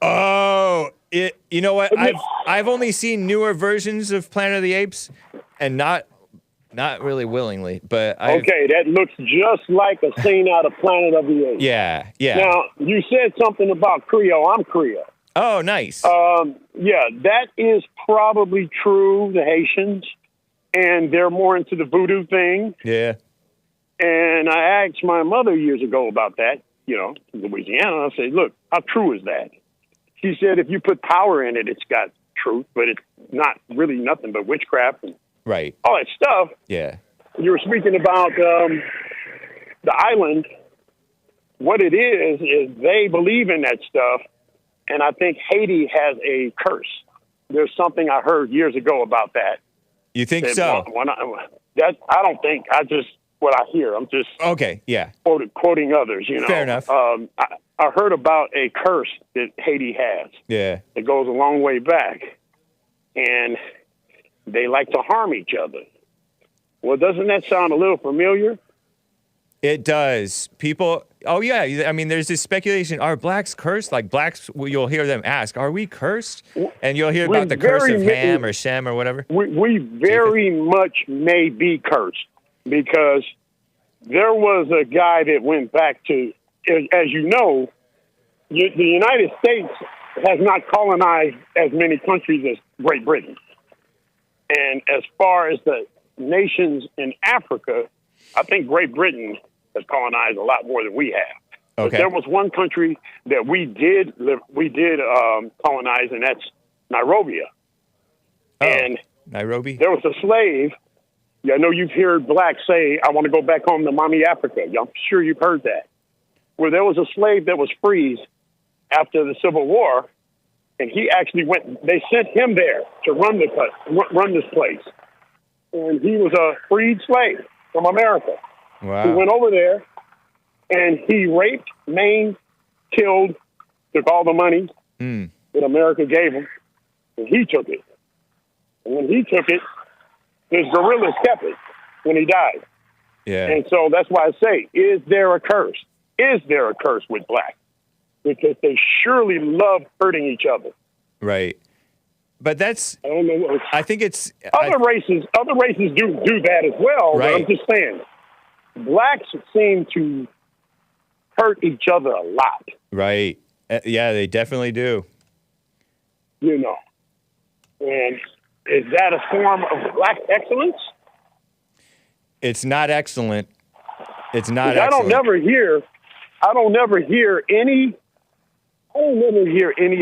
Oh, you know what? I've only seen newer versions of Planet of the Apes, and not really willingly, but okay, that looks just like a scene out of Planet of the Apes. Yeah. Now you said something about Creole. I'm Creole. Oh, nice. Yeah, that is probably true. The Haitians, and they're more into the voodoo thing. Yeah. And I asked my mother years ago about that. You know, Louisiana. I said, "Look, how true is that?" She said, "If you put power in it, it's got truth, but it's not really nothing but witchcraft and right. all that stuff." Yeah. You were speaking about the island. What it is they believe in that stuff, and I think Haiti has a curse. There's something I heard years ago about that. You think so? I don't think. I just what I hear. I'm just okay. Yeah. Quoting others. You know. Fair enough. I heard about a curse that Haiti has. Yeah. It goes a long way back, and they like to harm each other. Well, doesn't that sound a little familiar? It does. People, oh yeah, I mean, there's this speculation, are blacks cursed? Like blacks, you'll hear them ask, are we cursed? And you'll hear about the curse of Ham or Shem or whatever. We very much may be cursed, because there was a guy that went back to, as you know, the United States has not colonized as many countries as Great Britain. And as far as the nations in Africa, I think Great Britain has colonized a lot more than we have. Okay. But there was one country that we did colonize, and that's Nairobi. Oh, and Nairobi? There was a slave. Yeah, I know you've heard blacks say, "I want to go back home to Mommy Africa." I'm sure you've heard that. Well, there was a slave that was freed after the Civil War, and he actually went. They sent him there to run this place, and he was a freed slave from America. Wow. He went over there, and he raped, maimed, killed, took all the money that America gave him, and he took it. And when he took it, his guerrillas kept it when he died. Yeah. And so that's why I say, is there a curse? Is there a curse with blacks? Because they surely love hurting each other. Right. But that's, I don't know. I think it's... Other races do that as well. Right. But I'm just saying, blacks seem to hurt each other a lot. Right. Yeah, they definitely do. You know. And is that a form of black excellence? It's not excellent. It's not excellent. I don't never hear any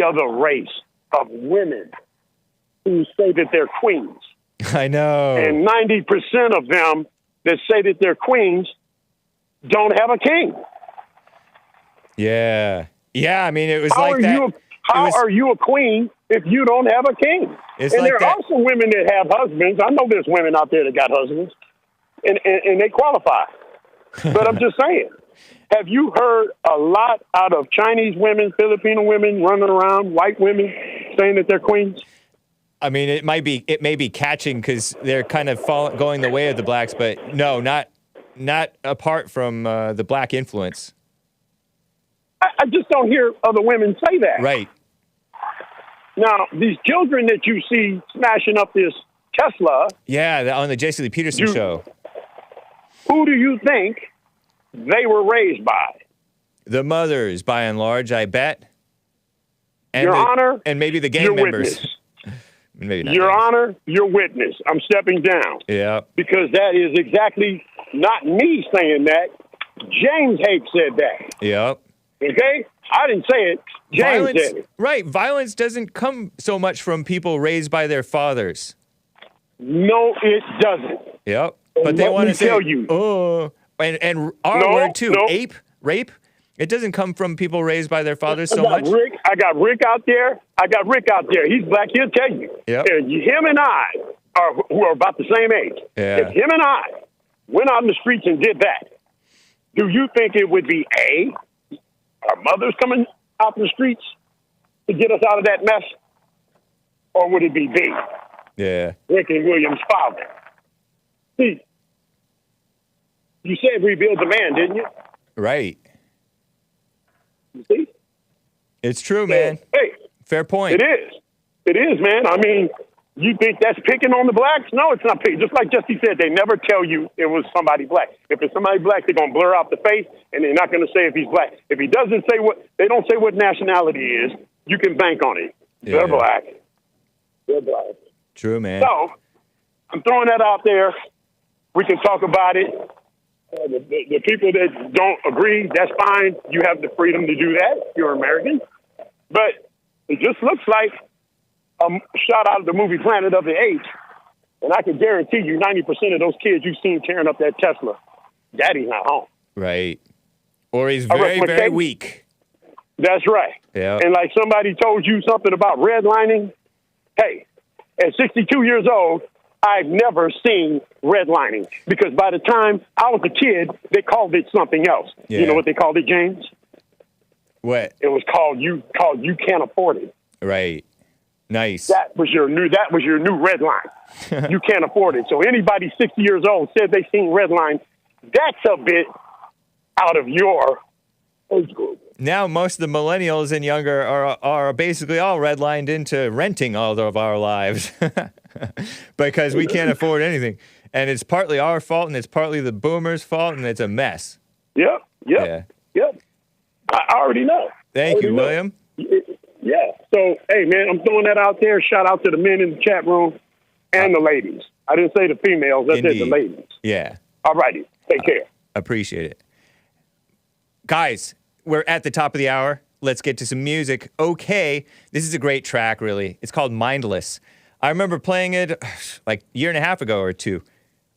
other race of women who say that they're queens. I know. And 90% of them that say that they're queens don't have a king. Yeah. Yeah, I mean, it was like that. How are you a queen if you don't have a king? It's and like there are that. also women that have husbands. I know there's women out there that got husbands, and they qualify. But I'm just saying, Have you heard a lot out of Chinese women, Filipino women running around, white women saying that they're queens? I mean, it may be catching because they're kind of going the way of the blacks, but no, not apart from the black influence. I just don't hear other women say that. Right. Now, these children that you see smashing up this Tesla. Yeah, on the J6er Peterson show. Who do you think they were raised by? The mothers, by and large, I bet. And Your Honor. And maybe the gang your members. Witness. Maybe not. Your Honor, your witness. I'm stepping down. Yeah. Because that is exactly not me saying that. James Hake said that. Yep. Okay? I didn't say it. James said it. Right. Violence doesn't come so much from people raised by their fathers. No, it doesn't. Yep. But they want to say, tell you. Oh, and our word too, ape, rape. It doesn't come from people raised by their fathers so much. I got Rick out there. He's black. He'll tell you. Yep. Him and I who are about the same age. Yeah. If him and I went out in the streets and did that, do you think it would be A, our mothers coming out in the streets to get us out of that mess? Or would it be B, Yeah. Rick and William's father? See, you said rebuild the man, didn't you? Right. You see? It's true, man. Hey, fair point. It is. It is, man. I mean, you think that's picking on the blacks? No, it's not picking. Just like Jesse said, they never tell you it was somebody black. If it's somebody black, they're going to blur out the face, and they're not going to say if he's black. If he doesn't say they don't say what nationality he is, you can bank on it. Yeah. They're black. They're black. True, man. So, I'm throwing that out there. We can talk about it. The people that don't agree, that's fine. You have the freedom to do that. You're American. But it just looks like a shot out of the movie Planet of the Apes. And I can guarantee you 90% of those kids you've seen tearing up that Tesla, daddy's not home. Right. Or he's very weak. That's right. Yeah. And like somebody told you something about redlining, hey, at 62 years old, I've never seen redlining because by the time I was a kid, they called it something else. Yeah. You know what they called it, James? What? It was called you can't afford it. Right. Nice. That was your new red line. You can't afford it. So anybody 60 years old said they seen redline, that's a bit out of your age group. Now most of the millennials and younger are basically all redlined into renting all of our lives because we can't afford anything. And it's partly our fault and it's partly the boomers' fault and it's a mess. Yep. I already know. Thank you, William. Yeah. So, hey, man, I'm throwing that out there. Shout out to the men in the chat room and the ladies. I didn't say the females. I said the ladies. Yeah. All righty. Take care. Appreciate it. Guys, we're at the top of the hour. Let's get to some music. Okay. This is a great track, really. It's called Mindless. I remember playing it like a year and a half ago or two.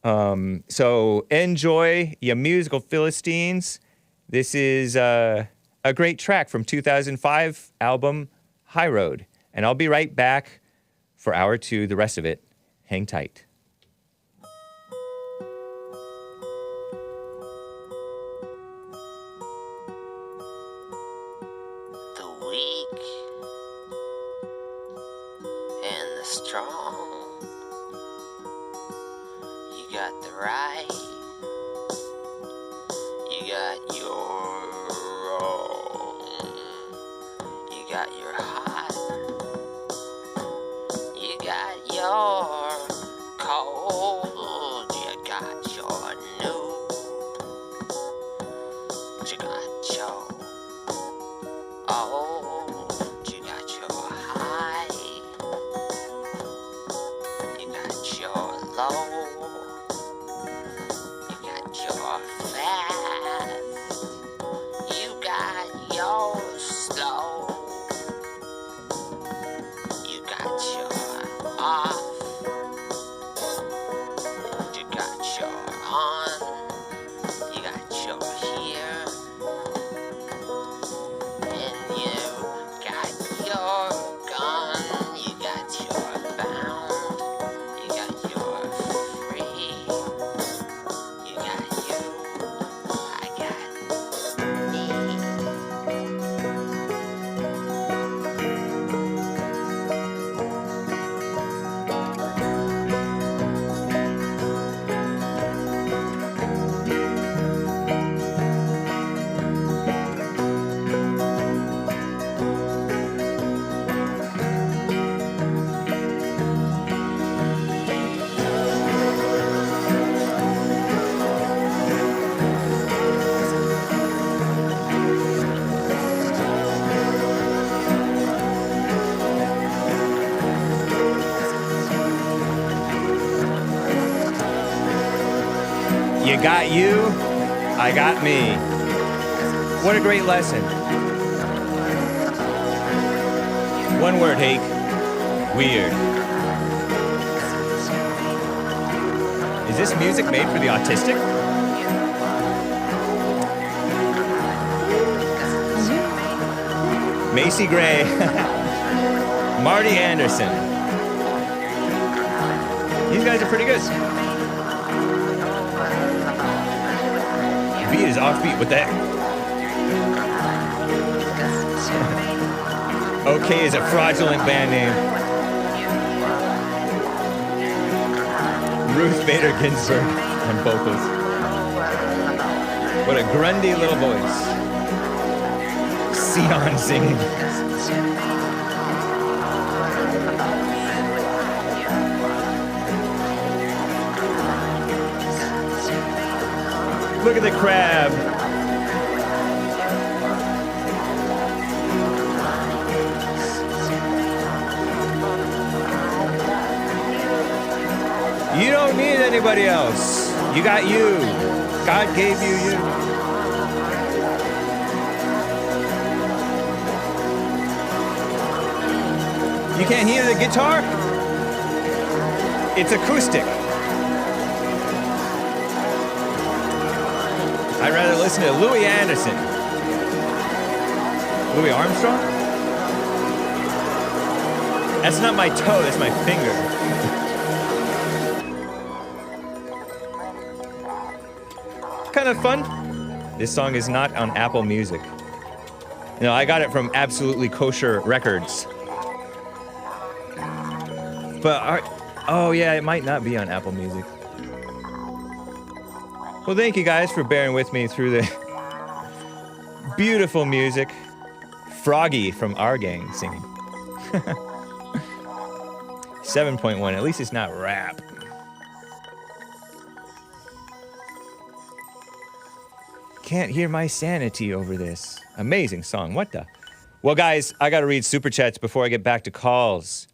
So enjoy, you musical Philistines. This is a great track from 2005 album High Road. And I'll be right back for hour two. The rest of it, hang tight. The weak and the strong, you got the right, you got your wrong, you got your hot, you got your cold, you got your new, you got your old, you got your high, you got your low, you got your fast, you got your slow, You got you, I got me. What a great lesson. One word, Hake. Weird. Is this music made for the autistic? Macy Gray. Marty Anderson. These guys are pretty good. The beat is offbeat. What the heck? OK is a fraudulent band name. Ruth Bader Ginsburg on vocals. What a grungy little voice. Sion singing. Look at the crab. You don't need anybody else. You got you. God gave you you. You can't hear the guitar? It's acoustic. I'd rather listen to Louis Anderson. Louis Armstrong? That's not my toe, that's my finger. Kind of fun. This song is not on Apple Music. No, I got it from Absolutely Kosher Records. But, oh yeah, it might not be on Apple Music. Well, thank you guys for bearing with me through the beautiful music. Froggy from our gang singing. 7.1, at least it's not rap. Can't hear my sanity over this. Amazing song, what the? Well, guys, I gotta read Super Chats before I get back to calls.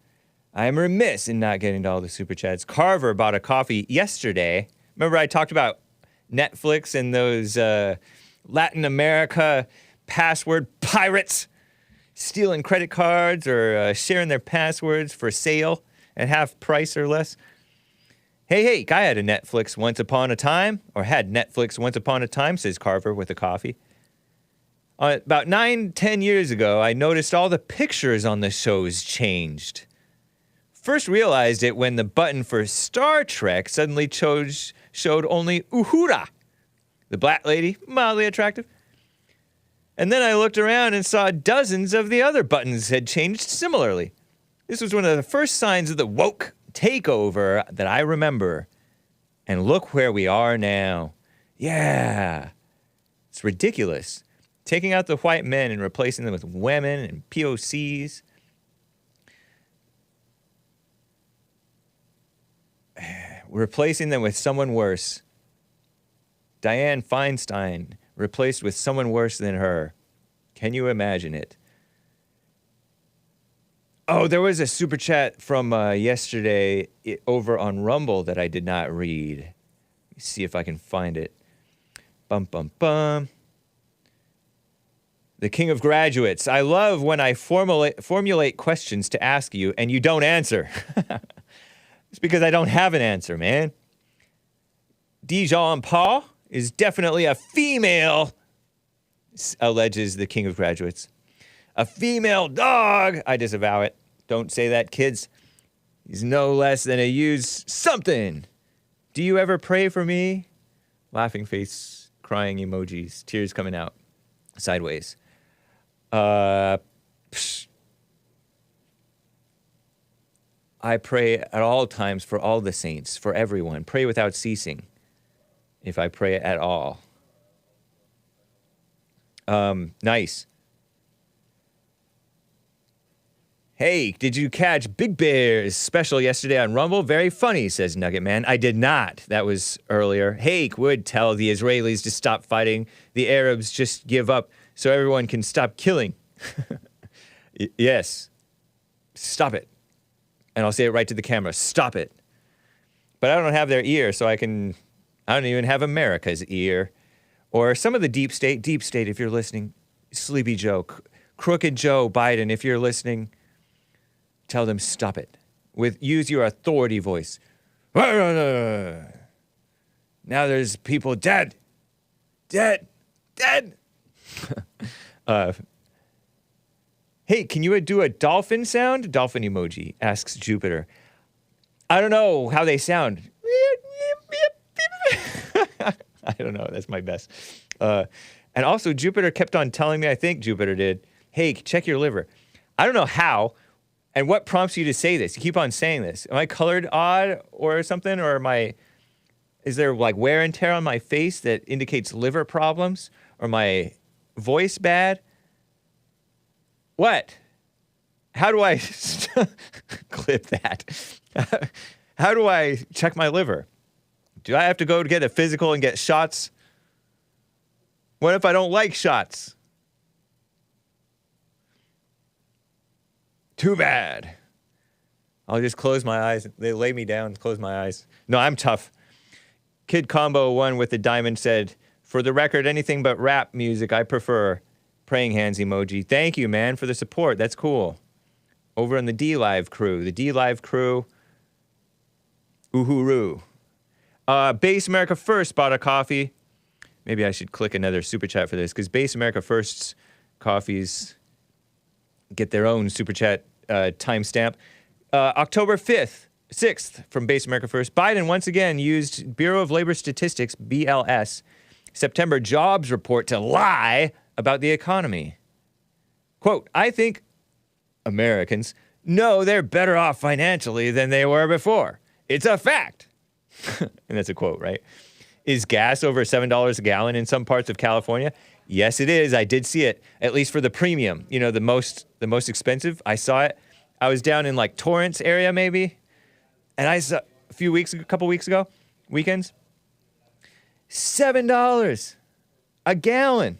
I am remiss in not getting to all the Super Chats. Carver bought a coffee yesterday. Remember I talked about Netflix and those Latin America password pirates stealing credit cards or sharing their passwords for sale at half price or less? Hey, I had a Netflix once upon a time, or had Netflix once upon a time, says Carver with a coffee. About 9-10 years ago, I noticed all the pictures on the shows changed. First realized it when the button for Star Trek suddenly showed only Uhura, the black lady, mildly attractive. And then I looked around and saw dozens of the other buttons had changed similarly. This was one of the first signs of the woke takeover that I remember. And look where we are now. Yeah. It's ridiculous. Taking out the white men and replacing them with women and POCs. Replacing them with someone worse. Dianne Feinstein replaced with someone worse than her. Can you imagine it? Oh, there was a super chat from yesterday over on Rumble that I did not read. Let me see if I can find it. Bum, bum, bum. The King of Graduates. I love when I formulate questions to ask you and you don't answer. It's because I don't have an answer, man. Dijon Paul is definitely a female, alleges the King of Graduates. A female dog. I disavow it. Don't say that, kids. He's no less than a used something. Do you ever pray for me? Laughing face, crying emojis, tears coming out sideways. I pray at all times for all the saints, for everyone. Pray without ceasing, if I pray at all. Nice. Hey, did you catch Big Bear's special yesterday on Rumble? Very funny, says Nugget Man. I did not. That was earlier. Hake would tell the Israelis to stop fighting. The Arabs just give up so everyone can stop killing. Yes. Stop it. And I'll say it right to the camera. Stop it. But I don't have their ear, so I can I don't even have America's ear. Or some of the deep state, if you're listening, Sleepy Joe, Crooked Joe Biden, if you're listening, tell them stop it. Use your authority voice. Now there's people dead. Hey, can you do a dolphin sound? Dolphin emoji, asks Jupiter. I don't know how they sound. I don't know. That's my best. And also, Jupiter kept on telling me, I think Jupiter did, hey, check your liver. I don't know how and what prompts you to say this. You keep on saying this. Am I colored odd or something? Or is there like wear and tear on my face that indicates liver problems? Or my voice bad? What? How do I clip that? How do I check my liver? Do I have to go to get a physical and get shots? What if I don't like shots? Too bad. I'll just close my eyes. They lay me down, close my eyes. No, I'm tough. Kid Combo 1 with the diamond said, for the record, anything but rap music I prefer. Praying hands emoji. Thank you, man, for the support. That's cool. Over on the D-Live crew. The D-Live crew. Uhuru. Base America First bought a coffee. Maybe I should click another super chat for this because Base America First's coffees get their own super chat timestamp. October 6th from Base America First. Biden once again used Bureau of Labor Statistics, BLS, September jobs report to lie about the economy. Quote, I think Americans know they're better off financially than they were before. It's a fact. And that's a quote, right? Is gas over $7 a gallon in some parts of California? Yes, it is. I did see it, at least for the premium. You know, the most expensive. I saw it. I was down in like Torrance area maybe, and I saw a couple weeks ago, weekends, $7 a gallon.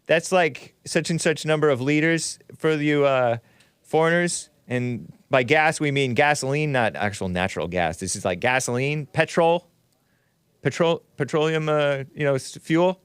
That's like such and such number of liters for you foreigners. And by gas, we mean gasoline, not actual natural gas. This is like gasoline, petroleum, fuel.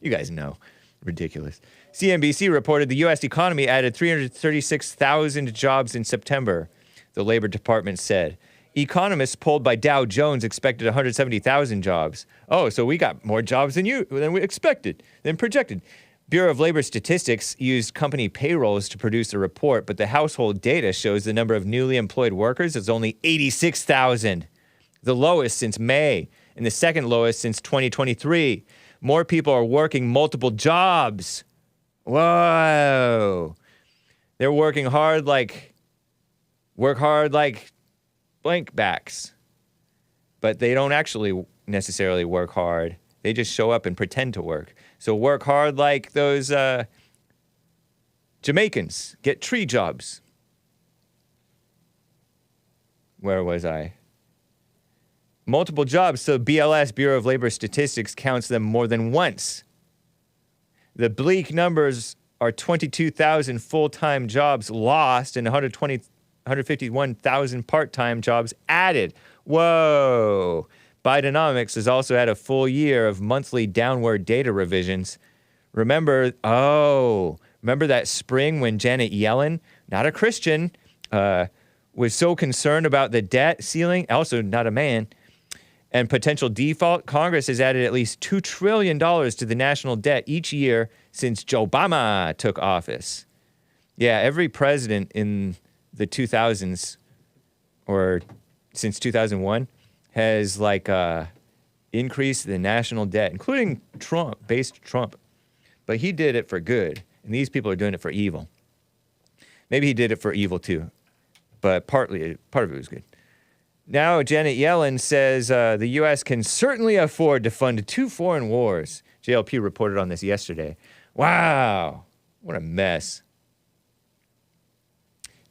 You guys know. Ridiculous. CNBC reported the U.S. economy added 336,000 jobs in September, the Labor Department said. Economists polled by Dow Jones expected 170,000 jobs. Oh, so we got more jobs than we expected, than projected. Bureau of Labor Statistics used company payrolls to produce the report, but the household data shows the number of newly employed workers is only 86,000, the lowest since May, and the second lowest since 2023. More people are working multiple jobs. Whoa. They're working hard like blank backs. But they don't actually necessarily work hard. They just show up and pretend to work. So work hard like those Jamaicans. Get tree jobs. Where was I? Multiple jobs, so BLS, Bureau of Labor Statistics, counts them more than once. The bleak numbers are 22,000 full-time jobs lost and 151,000 part-time jobs added. Whoa. Bidenomics has also had a full year of monthly downward data revisions. Remember that spring when Janet Yellen, not a Christian, was so concerned about the debt ceiling, also not a man, and potential default? Congress has added at least $2 trillion to the national debt each year since Joe Obama took office. Yeah, every president in the 2000s, or since 2001, has increased the national debt, including Trump. But he did it for good, and these people are doing it for evil. Maybe he did it for evil too, but part of it was good. Now Janet Yellen says the U.S. can certainly afford to fund 2 foreign wars. JLP reported on this yesterday. Wow, what a mess.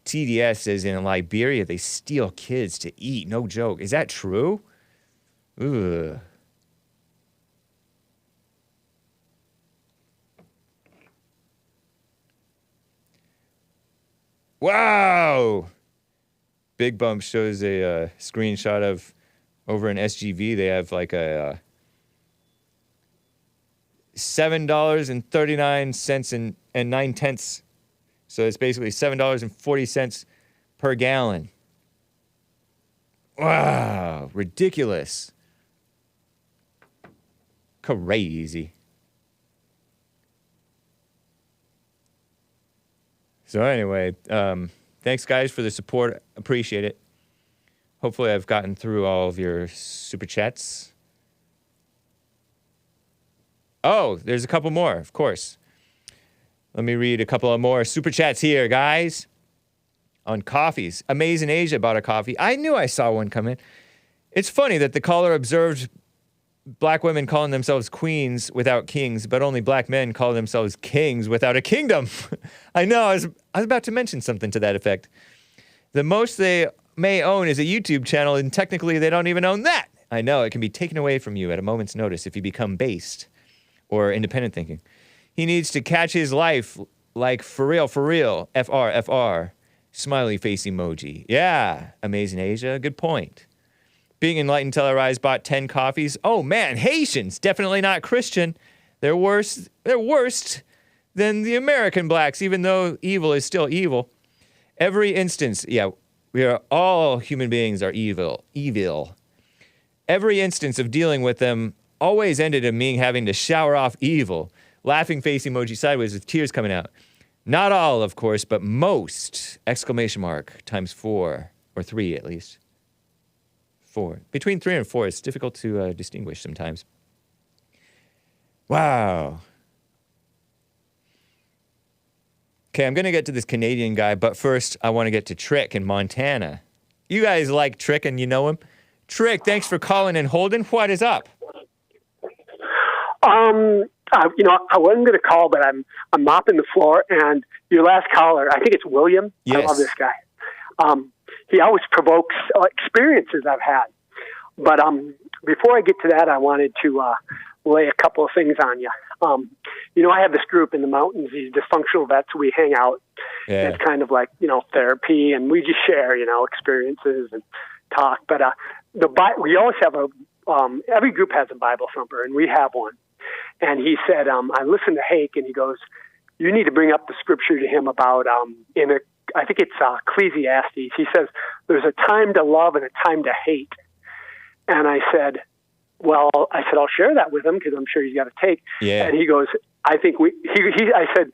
TDS says in Liberia they steal kids to eat. No joke. Is that true? Ugh. Wow. Big Bump shows a screenshot of over in SGV, they have like a $7.39 and 9/10. So it's basically $7.40 per gallon. Wow, ridiculous. Crazy. So anyway, thanks guys for the support. Appreciate it. Hopefully I've gotten through all of your super chats. Oh, there's a couple more, of course. Let me read a couple of more super chats here, guys. On coffees. Amazing Asia bought a coffee. I knew I saw one come in. It's funny that the caller observed black women calling themselves queens without kings, but only black men call themselves kings without a kingdom. I know, I was about to mention something to that effect. The most they may own is a YouTube channel, and technically they don't even own that. I know, it can be taken away from you at a moment's notice if you become based or independent thinking. He needs to catch his life like for real, FR. Smiley face emoji. Yeah, Amazing Asia, good point. Being enlightened till our eyes bought 10 coffees. Oh man, Haitians, definitely not Christian. They're worse than the American blacks, even though evil is still evil. Every instance, yeah, we are all human beings are evil. Every instance of dealing with them always ended in me having to shower off evil. Laughing face emoji sideways with tears coming out. Not all, of course, but most! Exclamation mark times 4, or 3 at least. 4. Between 3 and 4, it's difficult to distinguish sometimes. Wow. Okay, I'm going to get to this Canadian guy, but first I want to get to Trick in Montana. You guys like Trick and you know him? Trick, thanks for calling and holding. What is up? I wasn't going to call, but I'm mopping the floor, and your last caller, I think it's William. Yes. I love this guy. He always provokes experiences I've had. But before I get to that, I wanted to lay a couple of things on you. I have this group in the mountains, these dysfunctional vets. We hang out. Yeah. It's kind of like, therapy, and we just share, experiences and talk. But we always have every group has a Bible thumper, and we have one. And he said, I listened to Hake, and he goes, you need to bring up the scripture to him about, I think it's Ecclesiastes. He says, there's a time to love and a time to hate. And I said, I'll share that with him because I'm sure he's got a take. Yeah. And he goes, I think I said,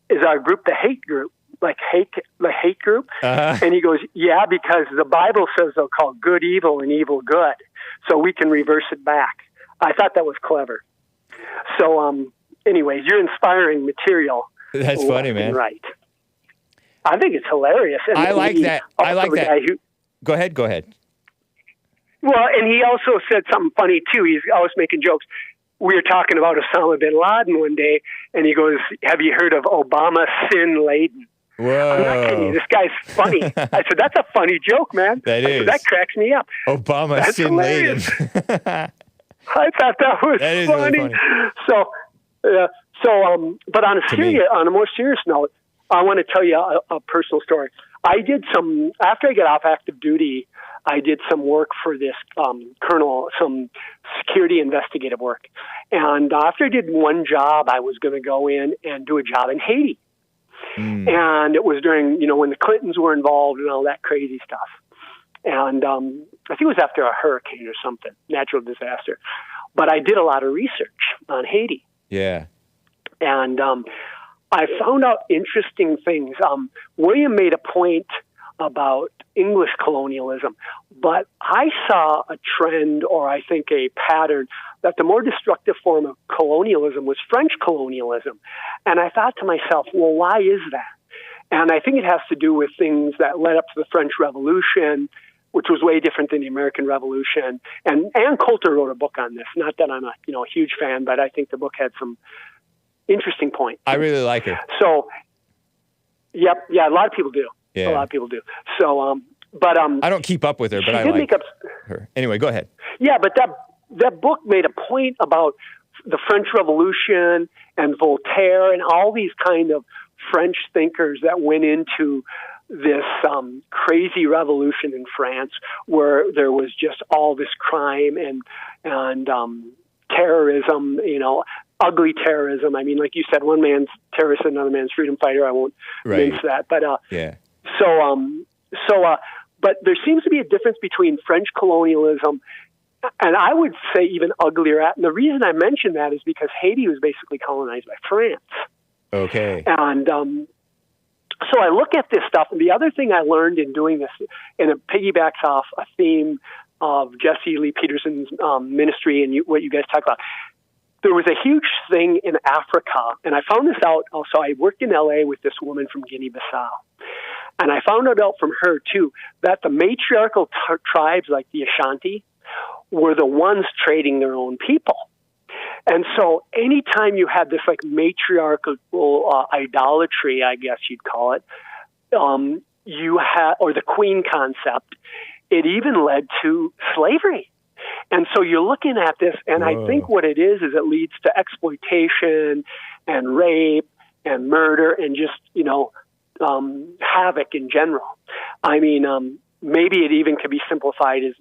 is our group the hate group? Like Hake, the hate group? Uh-huh. And he goes, yeah, because the Bible says they'll call good evil and evil good. So we can reverse it back. I thought that was clever. So, anyways, you're inspiring material. That's funny, man. Right. I think it's hilarious. And I like that. Go ahead. Well, and he also said something funny, too. He's always making jokes. We were talking about Osama bin Laden one day, and he goes, have you heard of Obama sin-laden? Whoa. I'm not kidding you. This guy's funny. I said, that's a funny joke, man. That cracks me up. Obama sin-laden. I thought that was funny. Really funny. But on a more serious note, I want to tell you a personal story. After I got off active duty, I did some work for this colonel, some security investigative work. And after I did one job, I was going to go in and do a job in Haiti. And it was during, when the Clintons were involved and all that crazy stuff. And I think it was after a hurricane or something, natural disaster. But I did a lot of research on Haiti. Yeah. And I found out interesting things. William made a point about English colonialism, but I saw a trend, or I think a pattern, that the more destructive form of colonialism was French colonialism. And I thought to myself, well, why is that? And I think it has to do with things that led up to the French Revolution, which was way different than the American Revolution. And Ann Coulter wrote a book on this. Not that I'm a huge fan, but I think the book had some interesting points. I really like her. So, yeah, a lot of people do. Yeah. A lot of people do. So, but I don't keep up with her, but I like her. Anyway, go ahead. Yeah, but that book made a point about the French Revolution and Voltaire and all these kind of French thinkers that went into this crazy revolution in France where there was just all this crime and terrorism, ugly terrorism. I mean, like you said, one man's terrorist, another man's freedom fighter. I won't mince that, but but there seems to be a difference between French colonialism and I would say even uglier at. And the reason I mention that is because Haiti was basically colonized by France. Okay. And so I look at this stuff. And the other thing I learned in doing this, and it piggybacks off a theme of Jesse Lee Peterson's ministry and what you guys talk about. There was a huge thing in Africa, and I found this out also. I worked in L.A. with this woman from Guinea-Bissau, and I found it out from her, too, that the matriarchal tribes like the Ashanti were the ones trading their own people. And so anytime you had this like matriarchal idolatry, I guess you'd call it, you had, or the queen concept, it even led to slavery. And so you're looking at this, and I think what it is it leads to exploitation and rape and murder and just, havoc in general. I mean, maybe it even could be simplified as,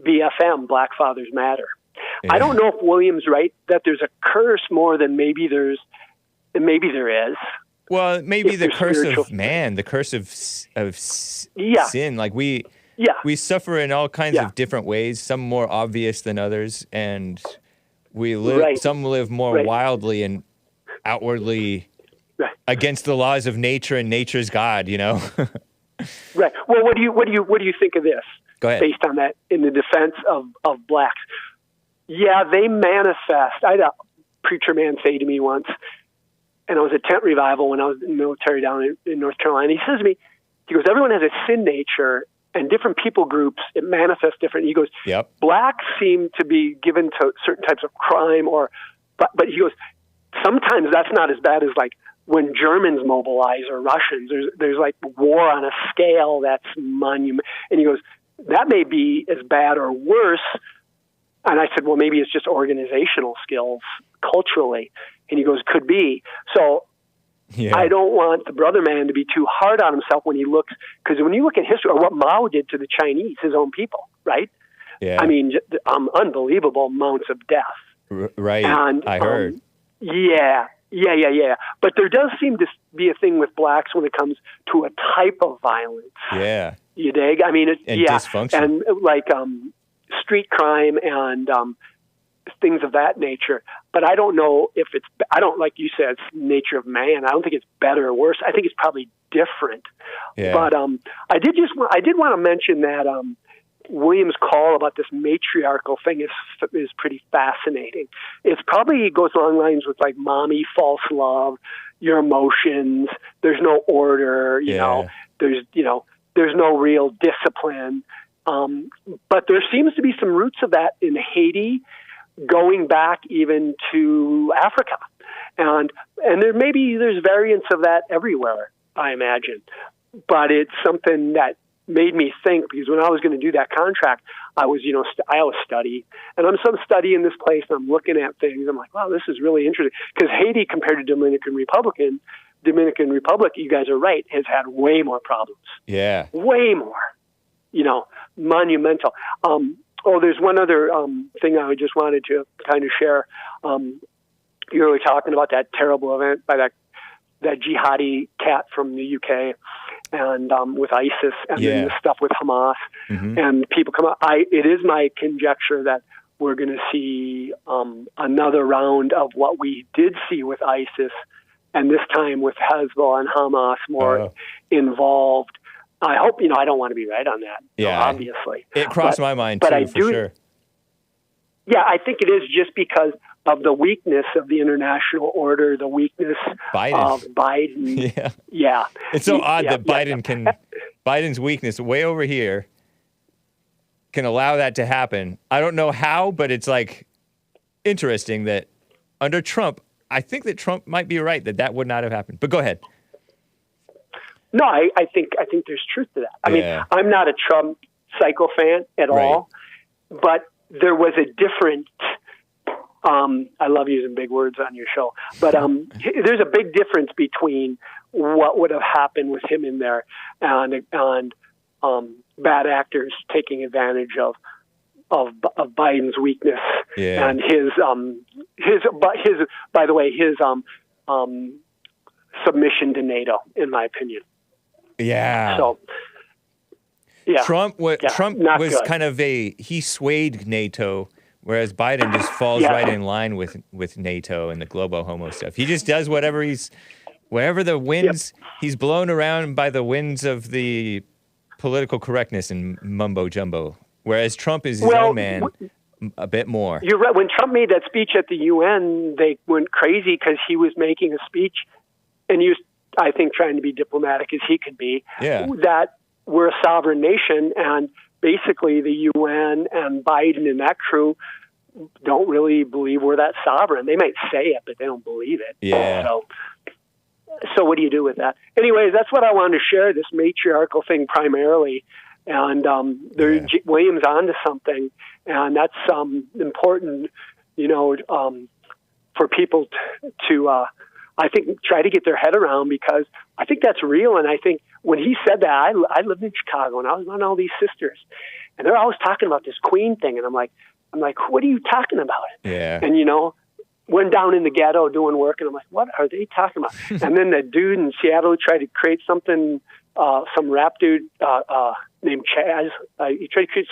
BFM, Black Fathers Matter. Yeah. I don't know if William's right that there's a curse more than maybe there is. Well, maybe the curse of man, the curse of sin. Like we suffer in all kinds of different ways, some more obvious than others, and we live. Some live more wildly and outwardly against the laws of nature and nature's God. Right. Well, what do you think of this? Go ahead. Based on that, in the defense of blacks, they manifest. I had a preacher man say to me once, and I was at tent revival when I was in the military down in North Carolina. He says to me, he goes, everyone has a sin nature, and different people groups, it manifests different. He goes, blacks seem to be given to certain types of crime, but he goes, sometimes that's not as bad as like when Germans mobilize or Russians. There's like war on a scale that's monumental. And he goes, that may be as bad or worse. And I said, well, maybe it's just organizational skills culturally. And he goes, could be. So I don't want the brother man to be too hard on himself when he looks, because when you look at history, or what Mao did to the Chinese, his own people, right? Yeah. I mean, unbelievable amounts of death. Right. And, I heard. Yeah. But there does seem to be a thing with blacks when it comes to a type of violence. Yeah. You dig? I mean, dysfunction. And like street crime and things of that nature. But I don't know if like you said, it's nature of man. I don't think it's better or worse. I think it's probably different. Yeah. But I did want to mention that William's call about this matriarchal thing is pretty fascinating. It's probably goes along lines with like mommy, false love, your emotions. There's no order, you know. There's no real discipline. But there seems to be some roots of that in Haiti, going back even to Africa, and there's variants of that everywhere, I imagine. But it's something that made me think, because when I was going to do that contract, I was, I always study, and I'm studying this place, and I'm looking at things. I'm like, wow, this is really interesting, because Haiti, compared to Dominican Republic, you guys are right, has had way more problems. Yeah, way more. Monumental. There's one other thing I just wanted to kind of share. You were talking about that terrible event by that jihadi cat from the UK, and with ISIS, and then the stuff with Hamas, and people come out. It is my conjecture that we're going to see another round of what we did see with ISIS, and this time with Hezbollah and Hamas more involved. I hope, I don't want to be right on that, obviously. It crossed my mind, too, for sure. Yeah, I think it is just because of the weakness of the international order, the weakness of Biden. Yeah. It's so odd that Biden's weakness way over here can allow that to happen. I don't know how, but it's like interesting that under Trump, I think that Trump might be right that would not have happened. But go ahead. No, I think there's truth to that. I mean, I'm not a Trump psycho fan at all, but there was a different. I love using big words on your show, but there's a big difference between what would have happened with him in there, and bad actors taking advantage of Biden's weakness and his by the way his submission to NATO, in my opinion. Yeah. So. Yeah. Trump was good. kind of he swayed NATO, whereas Biden just falls right in line with NATO and the globo homo stuff. He just does wherever the winds, he's blown around by the winds of the political correctness and mumbo jumbo. Whereas Trump is his own man a bit more. You're right. When Trump made that speech at the UN, they went crazy because he was making a speech, and he was, I think, trying to be diplomatic as he could be. Yeah. That we're a sovereign nation, and basically the UN and Biden and that crew don't really believe we're that sovereign. They might say it, but they don't believe it. Yeah. So what do you do with that? Anyways, that's what I wanted to share, this matriarchal thing primarily. And William's onto something, and that's important, for people to I think, try to get their head around, because I think that's real. And I think when he said that, I lived in Chicago, and I was on all these sisters, and they're always talking about this queen thing. And I'm like, what are you talking about? Yeah. And, went down in the ghetto doing work, and I'm like, what are they talking about? And then the dude in Seattle tried to create something, some rap dude named Chaz. He tried to create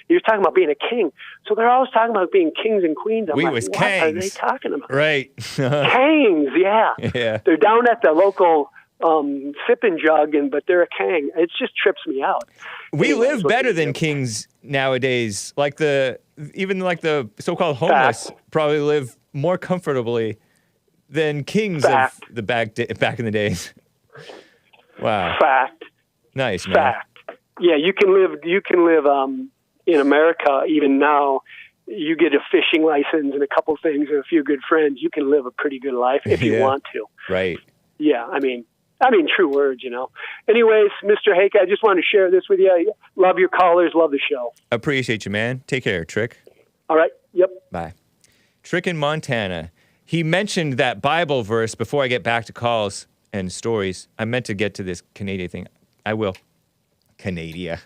he was talking about being a king. So they're always talking about being kings and queens. I'm like, what are they talking about? Right. Kings, yeah. They're down at the local sipping jug, but they're a king. It just trips me out. We live better than kings nowadays. Even the so-called homeless probably live more comfortably than kings of the back in the days. Wow. Fact. Nice, man. Fact. Yeah, you can live in America even now. You get a fishing license and a couple things and a few good friends. You can live a pretty good life if you want to. Right. Yeah, I mean, true words, Anyways, Mr. Hake, I just wanted to share this with you. Love your callers. Love the show. Appreciate you, man. Take care, Trick. All right. Yep. Bye. Trick in Montana. He mentioned that Bible verse before I get back to calls and stories. I meant to get to this Canadian thing. I will. Canada.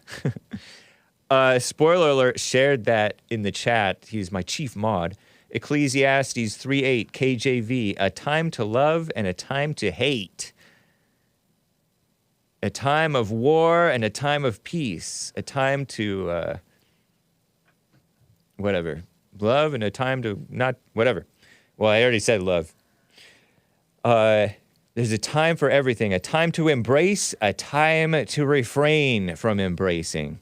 Spoiler alert, shared that in the chat. He's my chief mod. Ecclesiastes 3:8 KJV. A time to love and a time to hate. A time of war and a time of peace. A time to, love and a time to not, whatever. Well, I already said love. There's a time for everything. A time to embrace, a time to refrain from embracing.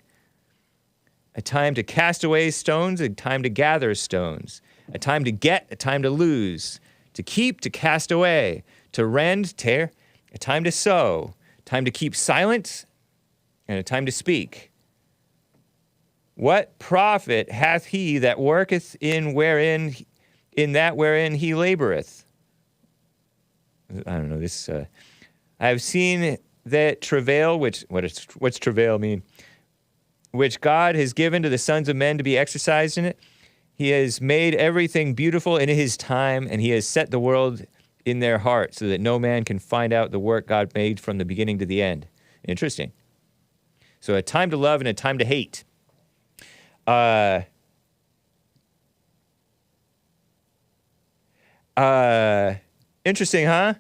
A time to cast away stones, a time to gather stones. A time to get, a time to lose. To keep, to cast away. To rend, tear. A time to sow. Time to keep silent, and a time to speak. What profit hath he that worketh in that wherein he laboreth? I don't know this. I have seen that travail, what's travail mean? Which God has given to the sons of men to be exercised in it. He has made everything beautiful in his time, and he has set the world in their heart so that no man can find out the work God made from the beginning to the end. Interesting. So a time to love and a time to hate. Interesting, huh?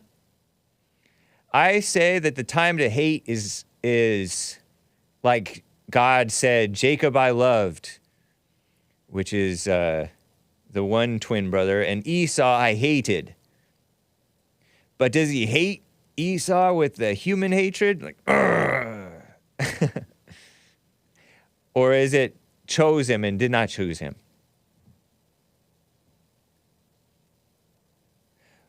I say that the time to hate is like God said, Jacob I loved, which is the one twin brother, and Esau I hated. But does he hate Esau with the human hatred? Like, or is it chose him and did not choose him?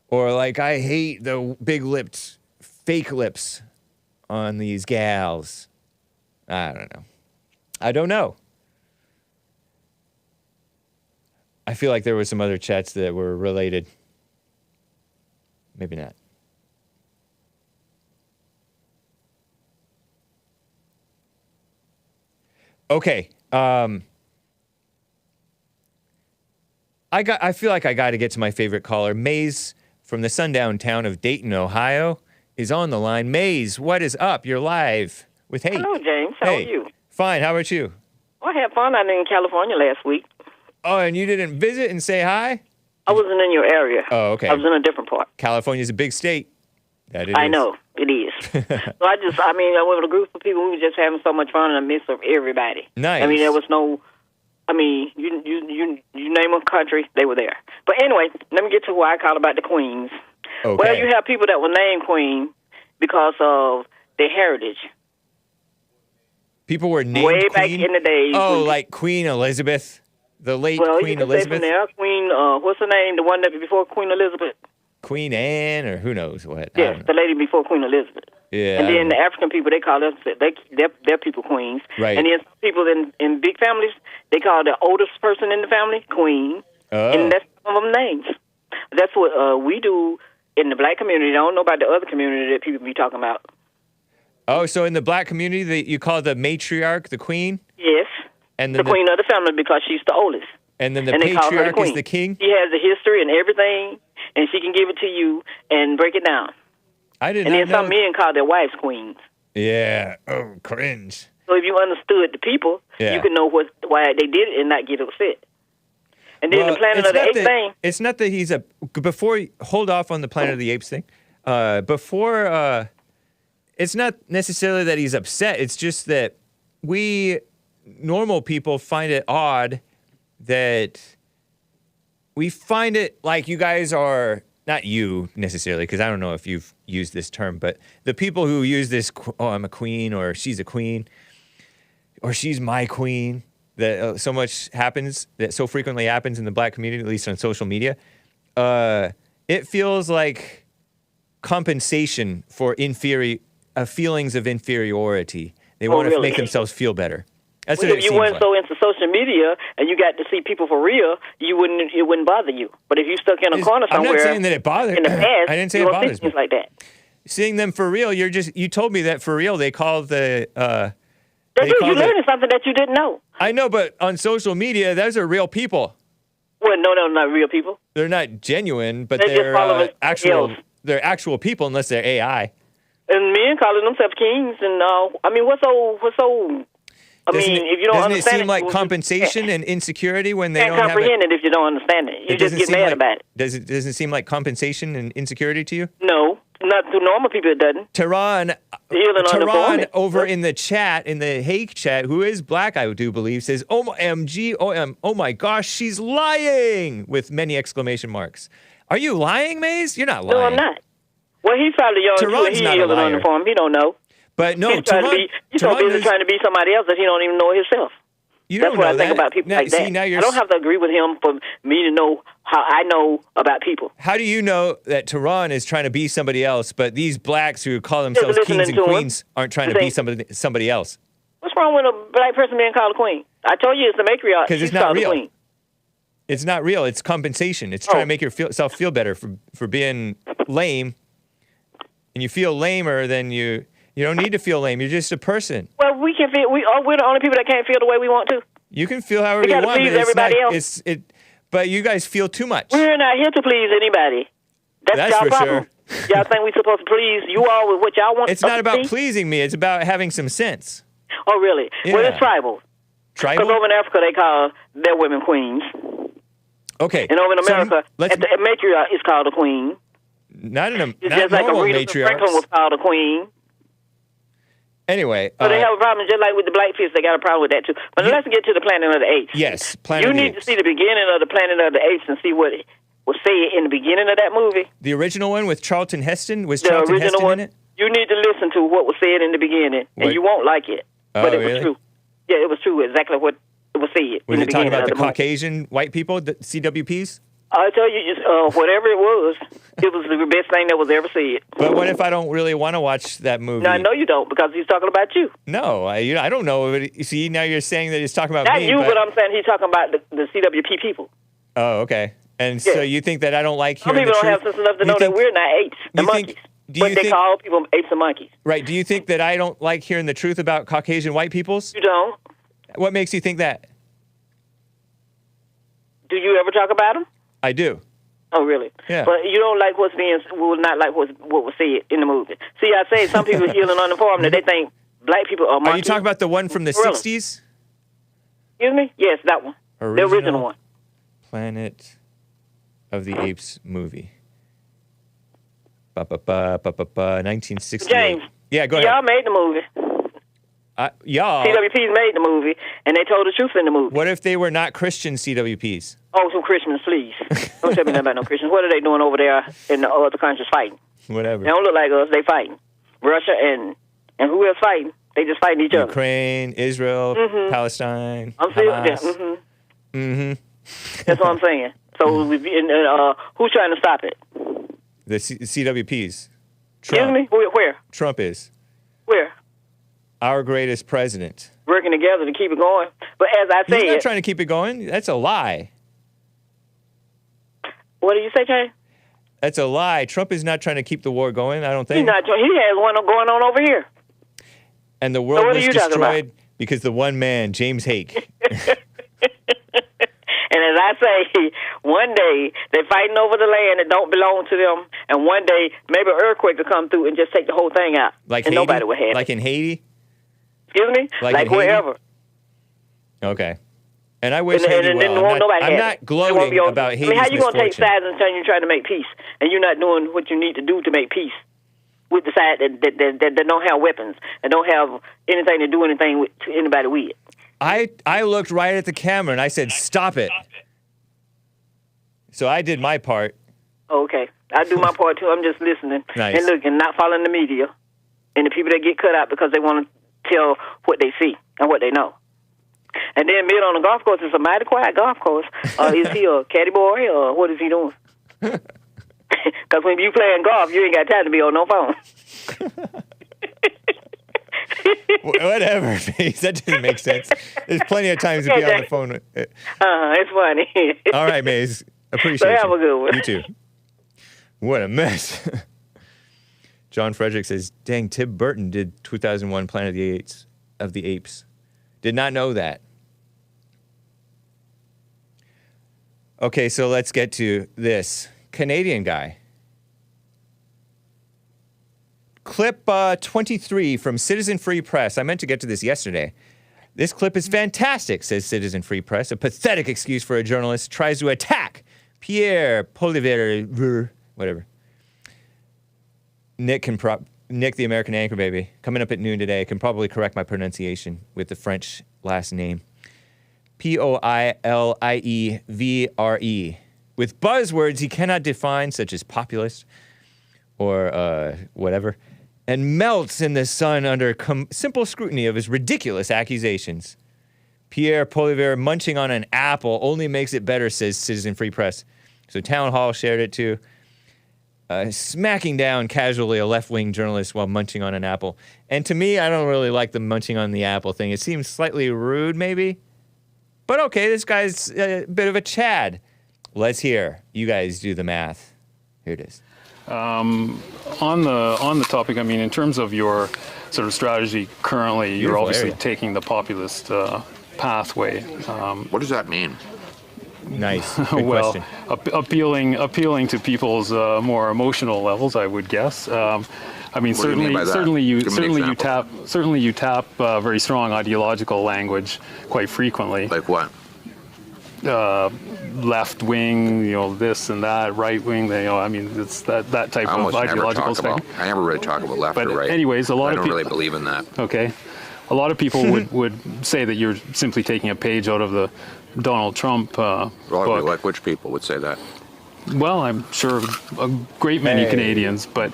Or like, I hate the big-lipped, fake lips on these gals. I don't know. I feel like there were some other chats that were related. Maybe not. Okay. I feel like I got to get to my favorite caller, Maze from the sundown town of Dayton, Ohio. is on the line. Maze, what is up? You're live with Hake. Hello, James. How are you? Fine. How about you? Well, I had fun out in California last week. Oh, and you didn't visit and say hi? I wasn't in your area. Oh, okay. I was in a different part. California's a big state. That it I is. know. It is. So I went with a group of people. We were just having so much fun in the midst of everybody. Nice. I mean, there was no, you name a country, they were there. But anyway, let me get to why I call about the queens. Okay. Well, you have people that were named queen because of their heritage. People were named Way queen? back in the days. Oh, like Queen Elizabeth? The late Queen Elizabeth? Say from there, Queen, what's her name? The one that before Queen Elizabeth? Queen Anne, or who knows what? Yes, the lady before Queen Elizabeth. Yeah. And then the African people, they call them, they're people queens. Right. And then some people in big families, they call the oldest person in the family queen. Oh. And that's some of them names. That's what we do in the black community. I don't know about the other community that people be talking about. Oh, so in the black community, you call the matriarch the queen? Yes. And then the queen of the family because she's the oldest. And then the And they call her the patriarch is queen. the king? She has the history and everything, and she can give it to you and break it down. I did And not then know. some men call their wives queens. Yeah. Oh, cringe. So if you understood the people, Yeah. you could know why they did it and not get upset. And then the Planet it's of the not Apes that- thing. It's not that he's hold off on the Planet of the Apes thing. It's not necessarily that he's upset. It's just that we normal people find it odd that we find it like you guys are, not you necessarily, because I don't know if you've used this term, but the people who use this, oh, I'm a queen, or she's a queen, or she's my queen, that so much happens, that so frequently happens in the black community, at least on social media, it feels like compensation for feelings of inferiority. They want to really? make themselves feel better. That's Well, what if it you seems weren't like. so into social media and you got to see people for real, it wouldn't bother you. But if you stuck in a corner I'm somewhere not saying that it bothers in the past, I didn't say you it don't see bothers me. things like that. Seeing them for real, you told me that for real they call the They do. You're learning something that you didn't know. I know, but on social media, those are real people. Well, no, not real people. They're not genuine, but They're just they're following actual. else. They're actual people, unless they're AI. And men calling themselves kings, and what's so? If you don't doesn't understand it seem like you compensation and insecurity when they can't don't have comprehend it if you don't understand it. You just get mad about it. Does it seem like compensation and insecurity to you? No, not to normal people. It doesn't. Tehran unemployment. over in the chat, in the Hake chat, who is black, I do believe, says, "OMG, oh my gosh, she's lying!" with many exclamation marks. Are you lying, Maze? You're not lying. No, I'm not. Well, he's probably young too. Tehran's He not a isn't liar. uniform. He don't know. But no, He's so busy trying to be somebody else that he don't even know himself. You That's don't what know I think that. about people Now, like see, that. now you're I don't have to agree with him for me to know how I know about people. How do you know that Tehran is trying to be somebody else, but these blacks who call themselves listening kings and to him. queens aren't trying to be Think- somebody else? What's wrong with a black person being called a queen? I told you it's the matriarch. Because it's She's not called a real. queen. It's not real. It's compensation. It's trying to make yourself feel better for being lame. And you feel lamer than you don't need to feel lame. You're just a person. Well, we can feel. We're the only people that can't feel the way we want to. You can feel however We you gotta want. please But it's not, everybody else. but you guys feel too much. We're not here to please anybody. That's That's y'all for problem. sure. Y'all think we're supposed to please you all with what y'all want? It's not us to about see? pleasing me. It's about having some sense. Oh, really? Well, Yeah. it's tribal. Because Tribal? over in Africa, they call their women queens. Okay. And over in so America, let's the matriarch is called a queen. not It's not just like normal Aretha Franklin was matriarchs. called a queen. Anyway, So they have a problem, just like with the black fish, they got a problem with that too. But let's get to the Planet of the Apes. yes, Planet You of the need to Apes. see the beginning of the Planet of the Apes and see what was said in the beginning of that movie. The original one with Charlton Heston? Was The Charlton original Heston one. in it? You need to listen to what was said in the beginning, and What? you won't like it. Oh, But it really? was true. Yeah, it was true. Exactly what was said Was in it the talking beginning about of the the movie. Caucasian white people, the CWPs? I tell you, whatever it was the best thing that was ever said. But what if I don't really want to watch that movie? Now, I know you don't because he's talking about you. No, I don't know. You see, now you're saying that he's talking about Not me. you, but I'm saying he's talking about the CWP people. Oh, okay. And so Yeah. you think that I don't like Some hearing people the don't truth? have sense enough to You know think- that we're not apes, the you think- monkeys. do But you they think- call people apes and monkeys. Right. Do you think that I don't like hearing the truth about Caucasian white peoples? You don't? What makes you think that? Do you ever talk about them? I do. Oh, really? Yeah. But you don't like will not like what was said in the movie. See, I say some people feeling uninformed that they think black people are monkeys. Are you talking about the one from the Really? 60s? Excuse me? Yes, that one. The original one. Planet of the Apes movie. 1968. James. Yeah, go ahead. Y'all made the movie. Y'all. CWPs made the movie, and they told the truth in the movie. What if they were not Christian CWPs? Oh, some Christians, please. Don't tell me nothing about no Christians. What are they doing over there in the other countries fighting? Whatever. They don't look like us. They fighting. Russia and who else fighting? They just fighting each other. Ukraine, Israel, Palestine, I'm still there. Hamas. That's what I'm saying. So, who's trying to stop it? The CWPs. Excuse me? Where? Trump is. Where? Our greatest president. Working together to keep it going. But as I He's said... not trying to keep it going. That's a lie. What did you say, Jay? That's a lie. Trump is not trying to keep the war going, I don't think. He has one going on over here. And the world what was are you talking destroyed because the one man, James Hake. And as I say, one day they're fighting over the land that don't belong to them, and one day maybe an earthquake will come through and just take the whole thing out, Like and Haiti? nobody will have Like it. in Haiti? Excuse me? Like in wherever. Okay. And I wish And Haiti then well. won't nobody I'm have not it. gloating about Haiti's I mean, how you gonna take misfortune. sides and saying you're trying to make peace, and you're not doing what you need to do to make peace with the side that don't have weapons and don't have anything to do anything with to anybody with? I looked right at the camera and I said, stop it. So I did my part. Okay. I do my part too. I'm just listening Nice. and looking, not following the media and the people that get cut out because they want to tell what they see and what they know. And then Mid on the golf course is a mighty quiet golf course. Is he a caddy boy or what is he doing? Because when you playing golf, you ain't got time to be on no phone. Whatever, Maze. That doesn't make sense. There's plenty of times to be on the phone. It's funny. All right, Maze. Appreciate So you. have a good one. You too. What a mess. John Frederick says, dang, Tim Burton did 2001 Planet of the Apes. Did not know that. Okay, so let's get to this. Canadian guy. Clip 23 from Citizen Free Press. I meant to get to this yesterday. This clip is fantastic, says Citizen Free Press. A pathetic excuse for a journalist tries to attack Pierre Poilievre, whatever. Nick, the American anchor baby, coming up at noon today, can probably correct my pronunciation with the French last name. Poilievre. With buzzwords he cannot define, such as populist or whatever, and melts in the sun under simple scrutiny of his ridiculous accusations. Pierre Poilievre munching on an apple only makes it better, says Citizen Free Press. So Town Hall shared it too. Smacking down casually a left-wing journalist while munching on an apple. And to me, I don't really like the munching on the apple thing. It seems slightly rude, maybe. But okay, this guy's a bit of a Chad. Let's hear. You guys do the math. Here it is. On the topic, I mean, in terms of your sort of strategy currently, you're Beautiful obviously area. taking the populist pathway. What does that mean? Nice. Good Well, question. appealing to people's more emotional levels, I would guess. I mean, What do you mean by that? certainly Give me an you tap very strong ideological language quite frequently. Like what? Left wing, this and that, right wing. I mean, it's that type I of almost never ideological talk about. spectrum. I never really talk about left But or right. anyways, a lot I of don't people really believe in that. Okay. A lot of people would say that you're simply taking a page out of the Donald Trump book. Like which people would say that? Well, I'm sure a great many Hey. Canadians, but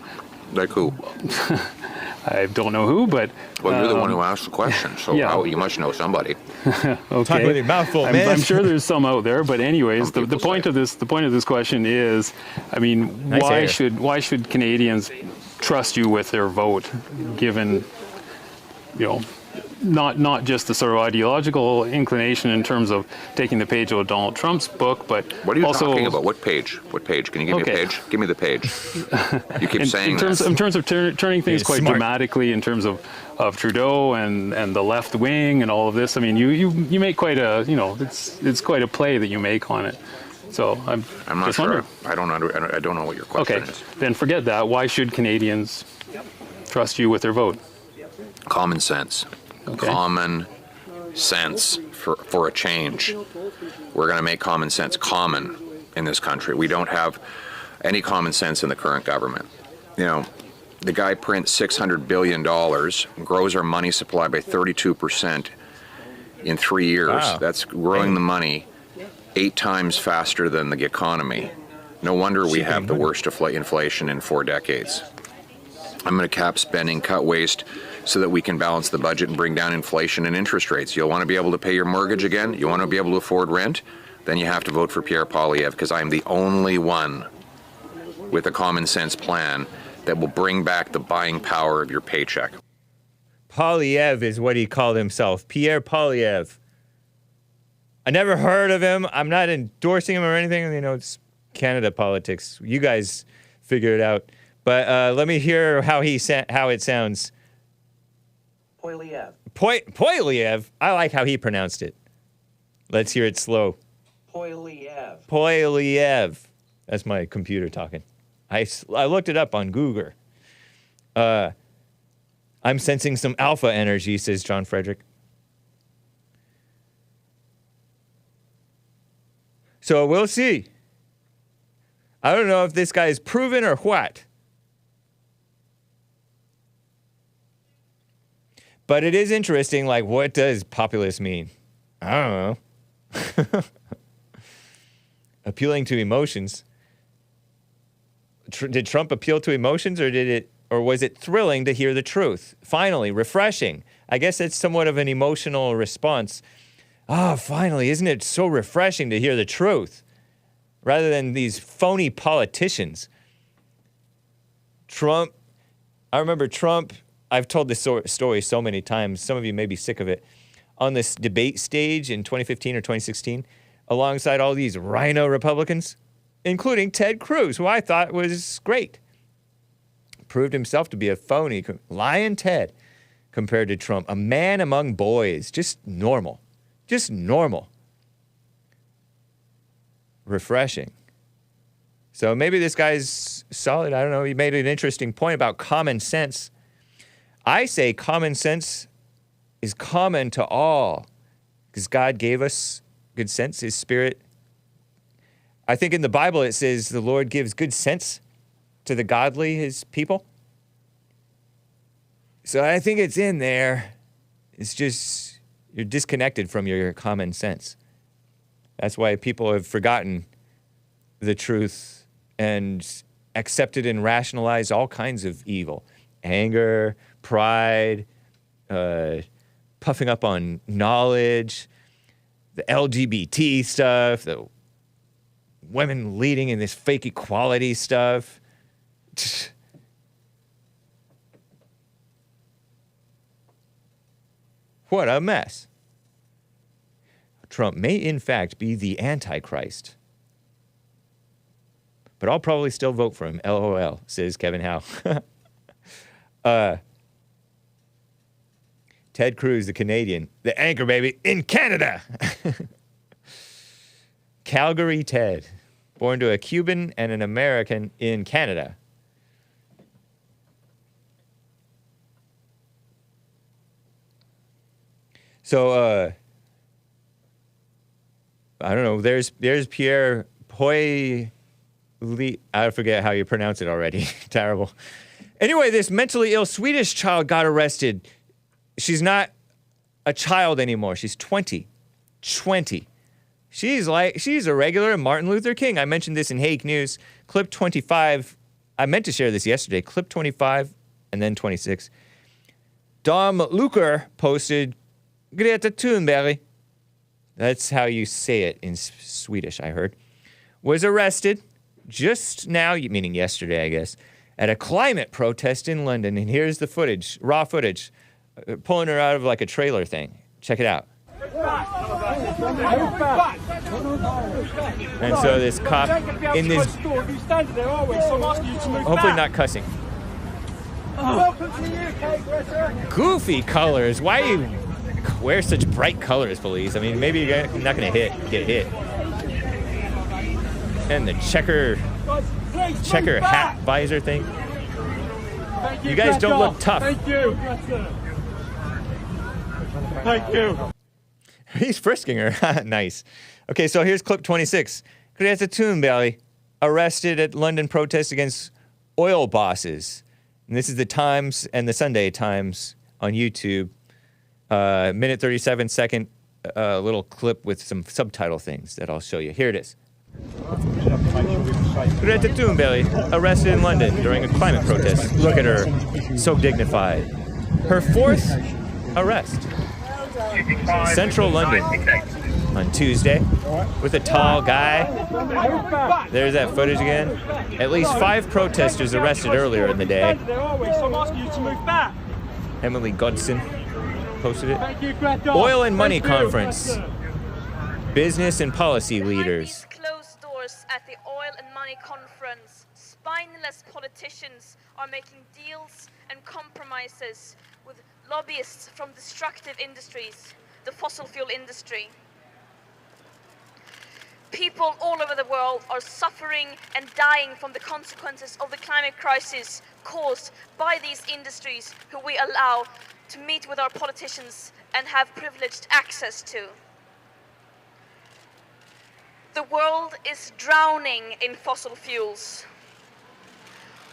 Like who? I don't know who, but Well, you're the one who asked the question, so yeah. you must know somebody. okay. Talk with your mouth full, man. I'm sure there's some out there, but anyways, Some the people point say. of this question is, I mean, Nice why area. should Canadians trust you with their vote, given not just the sort of ideological inclination in terms of taking the page out of Donald Trump's book, but What are you also talking about? What page? What page? Can you give me a Okay. page? Give me the page. You keep saying in terms that. of turning things He's quite smart. dramatically in terms of Trudeau and the left wing and all of this. I mean, you make quite a it's quite a play that you make on it. So I'm not just sure. wondering. I don't know what your question Okay, is. then forget that. Why should Canadians trust you with their vote? Common sense. Okay. Common sense for a change. We're going to make common sense common in this country. We don't have any common sense in the current government. You know, the guy prints $600 billion, grows our money supply by 32% in 3 years. Wow. That's growing the money 8 times faster than the economy. No wonder we have the worst inflation in 4 decades. I'm going to cap spending, cut waste, so that we can balance the budget and bring down inflation and interest rates. You'll want to be able to pay your mortgage again? You want to be able to afford rent? Then you have to vote for Pierre Poilievre, because I'm the only one with a common sense plan that will bring back the buying power of your paycheck. Poilievre is what he called himself. Pierre Poilievre. I never heard of him. I'm not endorsing him or anything. You know, it's Canada politics. You guys figure it out. But let me hear how it sounds. Poilievre. Poilievre? I like how he pronounced it. Let's hear it slow. Poilievre. Poilievre. That's my computer talking. I looked it up on Google. I'm sensing some alpha energy, says John Frederick. So we'll see. I don't know if this guy is proven or what. But it is interesting, like, what does populist mean? I don't know. Appealing to emotions. Did Trump appeal to emotions, or was it thrilling to hear the truth? Finally, refreshing. I guess it's somewhat of an emotional response. Finally, isn't it so refreshing to hear the truth? Rather than these phony politicians. Trump, I remember Trump, I've told this story so many times, some of you may be sick of it, on this debate stage in 2015 or 2016, alongside all these rhino Republicans, including Ted Cruz, who I thought was great. Proved himself to be a phony, lying Ted, compared to Trump. A man among boys, just normal. Just normal. Refreshing. So maybe this guy's solid. I don't know. He made an interesting point about common sense. I say common sense is common to all because God gave us good sense, His Spirit. I think in the Bible it says the Lord gives good sense to the godly, His people. So I think it's in there. It's just you're disconnected from your common sense. That's why people have forgotten the truth and accepted and rationalized all kinds of evil. Anger, pride, puffing up on knowledge, the LGBT stuff, the women leading in this fake equality stuff. What a mess. Trump may in fact be the Antichrist. But I'll probably still vote for him, LOL, says Kevin Howe. Ted Cruz, the Canadian, the anchor baby in Canada. Calgary Ted, born to a Cuban and an American in Canada. So, I don't know. There's Pierre Poilievre. I forget how you pronounce it already. Terrible. Anyway, this mentally ill Swedish child got arrested. She's not a child anymore. She's 20. 20. She's a regular Martin Luther King. I mentioned this in Hake News. Clip 25. I meant to share this yesterday. Clip 25 and then 26. Dom Luker posted Greta Thunberg. That's how you say it in Swedish, I heard. Was arrested just now, meaning yesterday, I guess, at a climate protest in London. And here's the footage, raw footage, pulling her out of like a trailer thing. Check it out. And so this cop in this, hopefully not cussing. Goofy colors. Why do you wear such bright colors, police? I mean, maybe you're not going to get hit. And the checker hat visor thing. You guys don't look tough. Thank you. Thank you. He's frisking her. Nice. Okay, so here's clip 26. Greta Thunberg arrested at London protests against oil bosses. And this is the Times and the Sunday Times on YouTube. Minute 37 second little clip with some subtitle things that I'll show you. Here it is. Greta Thunberg arrested in London during a climate protest. Look at her, so dignified. Her fourth arrest. Central London on Tuesday with a tall guy. There's that footage again. At least 5 protesters arrested earlier in the day. Emily Godson posted it. Oil and Money Conference. Business and policy leaders. Closed doors at the Oil and Money Conference. Spineless politicians are making deals and compromises with lobbyists from destructive industries, the fossil fuel industry. People all over the world are suffering and dying from the consequences of the climate crisis caused by these industries who we allow to meet with our politicians and have privileged access to. The world is drowning in fossil fuels.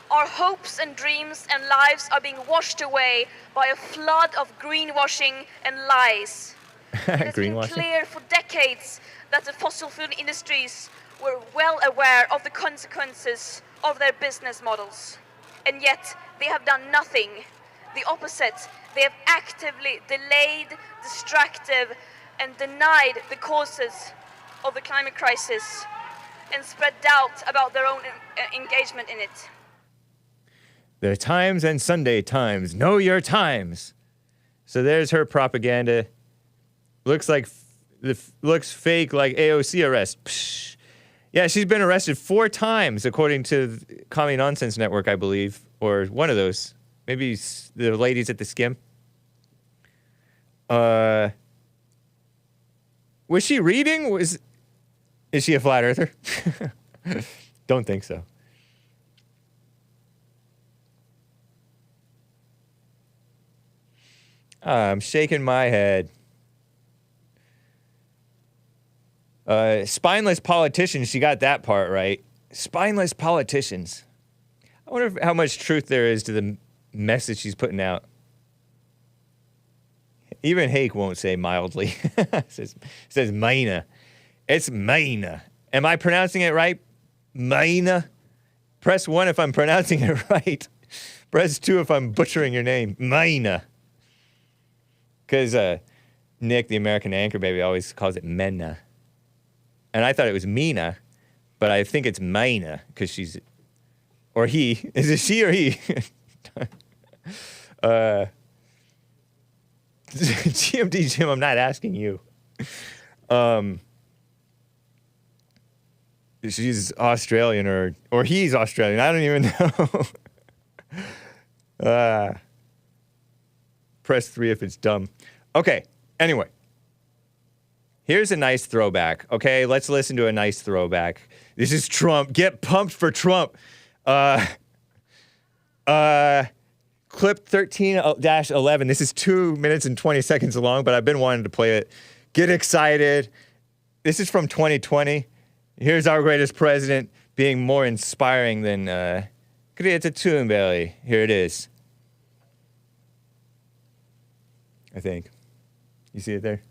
Our hopes and dreams and lives are being washed away by a flood of greenwashing and lies. It has been clear for decades that the fossil fuel industries were well aware of the consequences of their business models. And yet, they have done nothing. The opposite. They have actively delayed, distracted, and denied the causes of the climate crisis and spread doubt about their own engagement in it. The Times and Sunday Times. Know your times. So there's her propaganda. Looks fake, like AOC arrest. Psh. Yeah, she's been arrested 4 times, according to Commie Nonsense Network, I believe, or one of those. Maybe the ladies at the Skim. Was she reading? Is she a flat earther? Don't think so. I'm shaking my head. Spineless politicians, she got that part right. Spineless politicians. I wonder how much truth there is to the message she's putting out. Even Hake won't say mildly. It says Mina. It's Mina. Am I pronouncing it right? Mina? Press 1 if I'm pronouncing it right. Press 2 if I'm butchering your name. Mina. Because Nick, the American anchor baby, always calls it Menna. And I thought it was Mina, but I think it's Mina because she's... Or he. Is it she or he? GMD Jim, I'm not asking you. She's Australian or he's Australian. I don't even know. Press 3 if it's dumb. Okay, anyway. Here's a nice throwback, okay? Let's listen to a nice throwback. This is Trump. Get pumped for Trump. Clip 13-11. This is 2 minutes and 20 seconds long, but I've been wanting to play it. Get excited. This is from 2020. Here's our greatest president being more inspiring than Greta Thunberg. Here it is. I think. You see it there?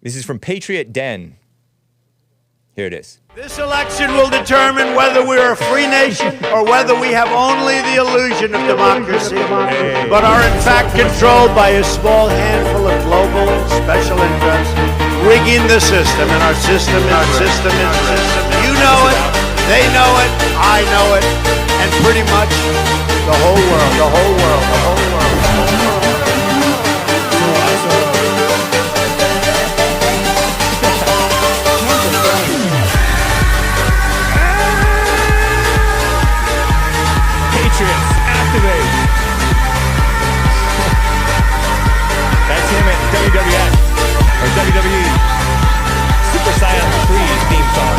This is from Patriot Den. Here it is. This election will determine whether we're a free nation or whether we have only the illusion of democracy, but are in fact controlled by a small handful of global special interests rigging the system, and our system is you know it, they know it, I know it, and pretty much the whole world. Patriots, activate! That's him at WWF, or WWE Super Saiyan 3 theme song.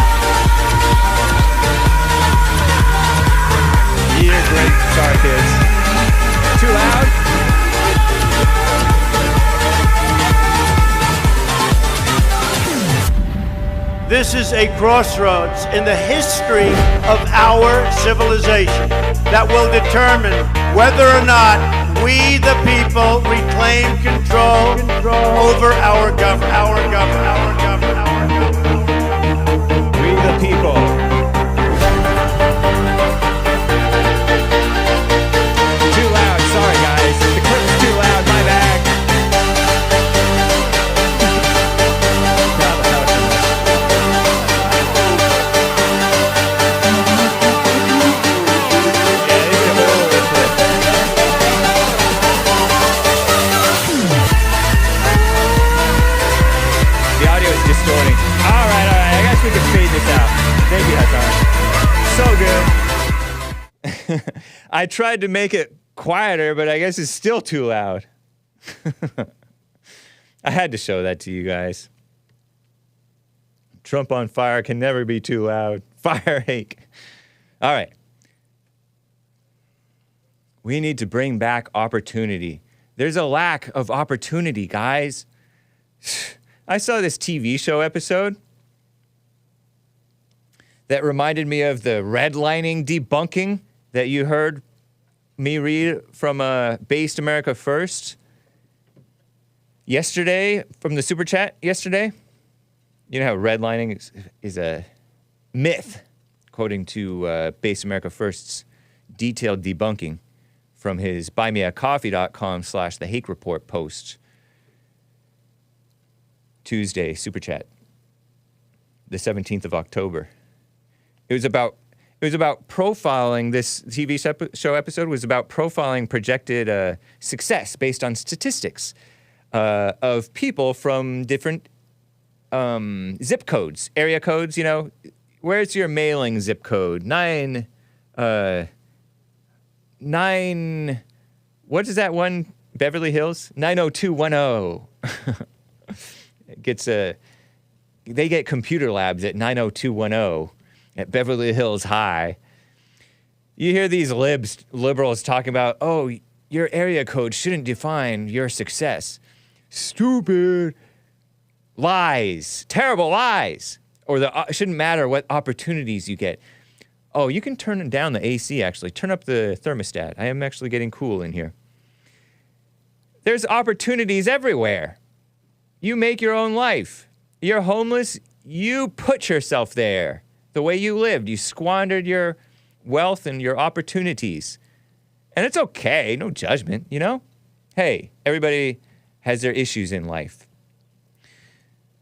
this is a crossroads in the history of our civilization that will determine whether or not we, the people, reclaim control over our government. We the people. Too loud, sorry guys. The curtain's too loud, my bad. Distorting. All right. I guess we can fade this out. Thank you, Hassan. So good. I tried to make it quieter, but I guess it's still too loud. I had to show that to you guys. Trump on fire can never be too loud. Fire Hake. All right. We need to bring back opportunity. There's a lack of opportunity, guys. I saw this TV show episode that reminded me of the redlining debunking that you heard me read from Based America First yesterday, from the Super Chat yesterday. You know how redlining is a myth, according to Based America First's detailed debunking from his buymeacoffee.com/The Hake Report post. Tuesday, Super Chat, the 17th of October. It was about profiling. This TV show episode was about profiling projected success based on statistics of people from different zip codes, area codes. You know, where's your mailing zip code? 9. What is that one? Beverly Hills 90210. They get computer labs at 90210 at Beverly Hills High. You hear these liberals talking about, oh, your area code shouldn't define your success. Stupid. Lies. Terrible lies. Or it shouldn't matter what opportunities you get. Oh, you can turn down the AC, actually. Turn up the thermostat. I am actually getting cool in here. There's opportunities everywhere. You make your own life. You're homeless, you put yourself there. The way you lived, you squandered your wealth and your opportunities. And it's okay, no judgment, you know? Hey, everybody has their issues in life.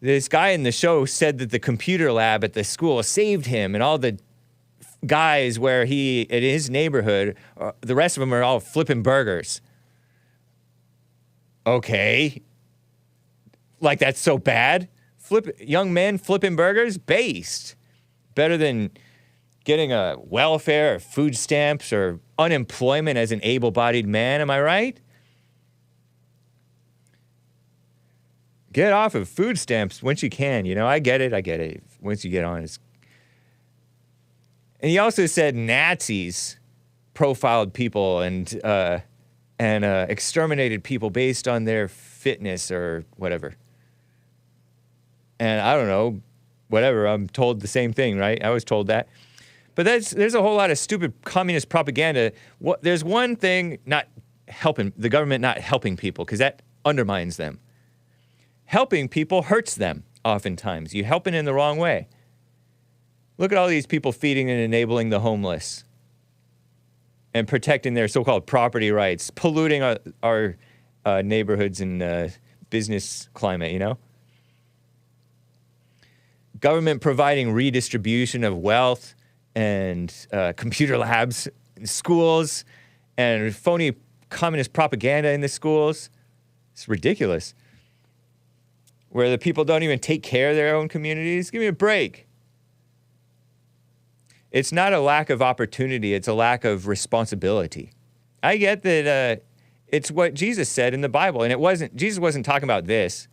This guy in the show said that the computer lab at the school saved him, and all the guys in his neighborhood, the rest of them are all flipping burgers. Okay. Like that's so bad? Young men flipping burgers? Based. Better than getting a welfare or food stamps or unemployment as an able-bodied man, am I right? Get off of food stamps once you can, you know, I get it. Once you get on it. And he also said Nazis profiled people and exterminated people based on their fitness or whatever. And I don't know, whatever, I'm told the same thing, right? I was told that. But there's a whole lot of stupid communist propaganda. There's one thing, the government not helping people, because that undermines them. Helping people hurts them, oftentimes. You're helping in the wrong way. Look at all these people feeding and enabling the homeless and protecting their so-called property rights, polluting our neighborhoods and business climate, you know? Government providing redistribution of wealth and computer labs in schools and phony communist propaganda in the schools. It's ridiculous. Where the people don't even take care of their own communities. Give me a break. It's not a lack of opportunity, it's a lack of responsibility. I get that it's what Jesus said in the Bible, and Jesus wasn't talking about this,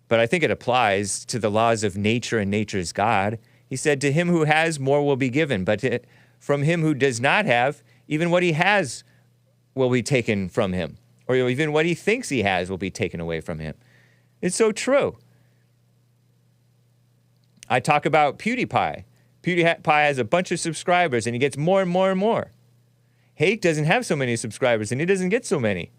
but I think it applies to the laws of nature and nature's God. He said, to him who has, more will be given, but from him who does not have, even what he has will be taken from him, or even what he thinks he has will be taken away from him. It's so true. I talk about PewDiePie. PewDiePie has a bunch of subscribers, and he gets more and more and more. Hake doesn't have so many subscribers, and he doesn't get so many.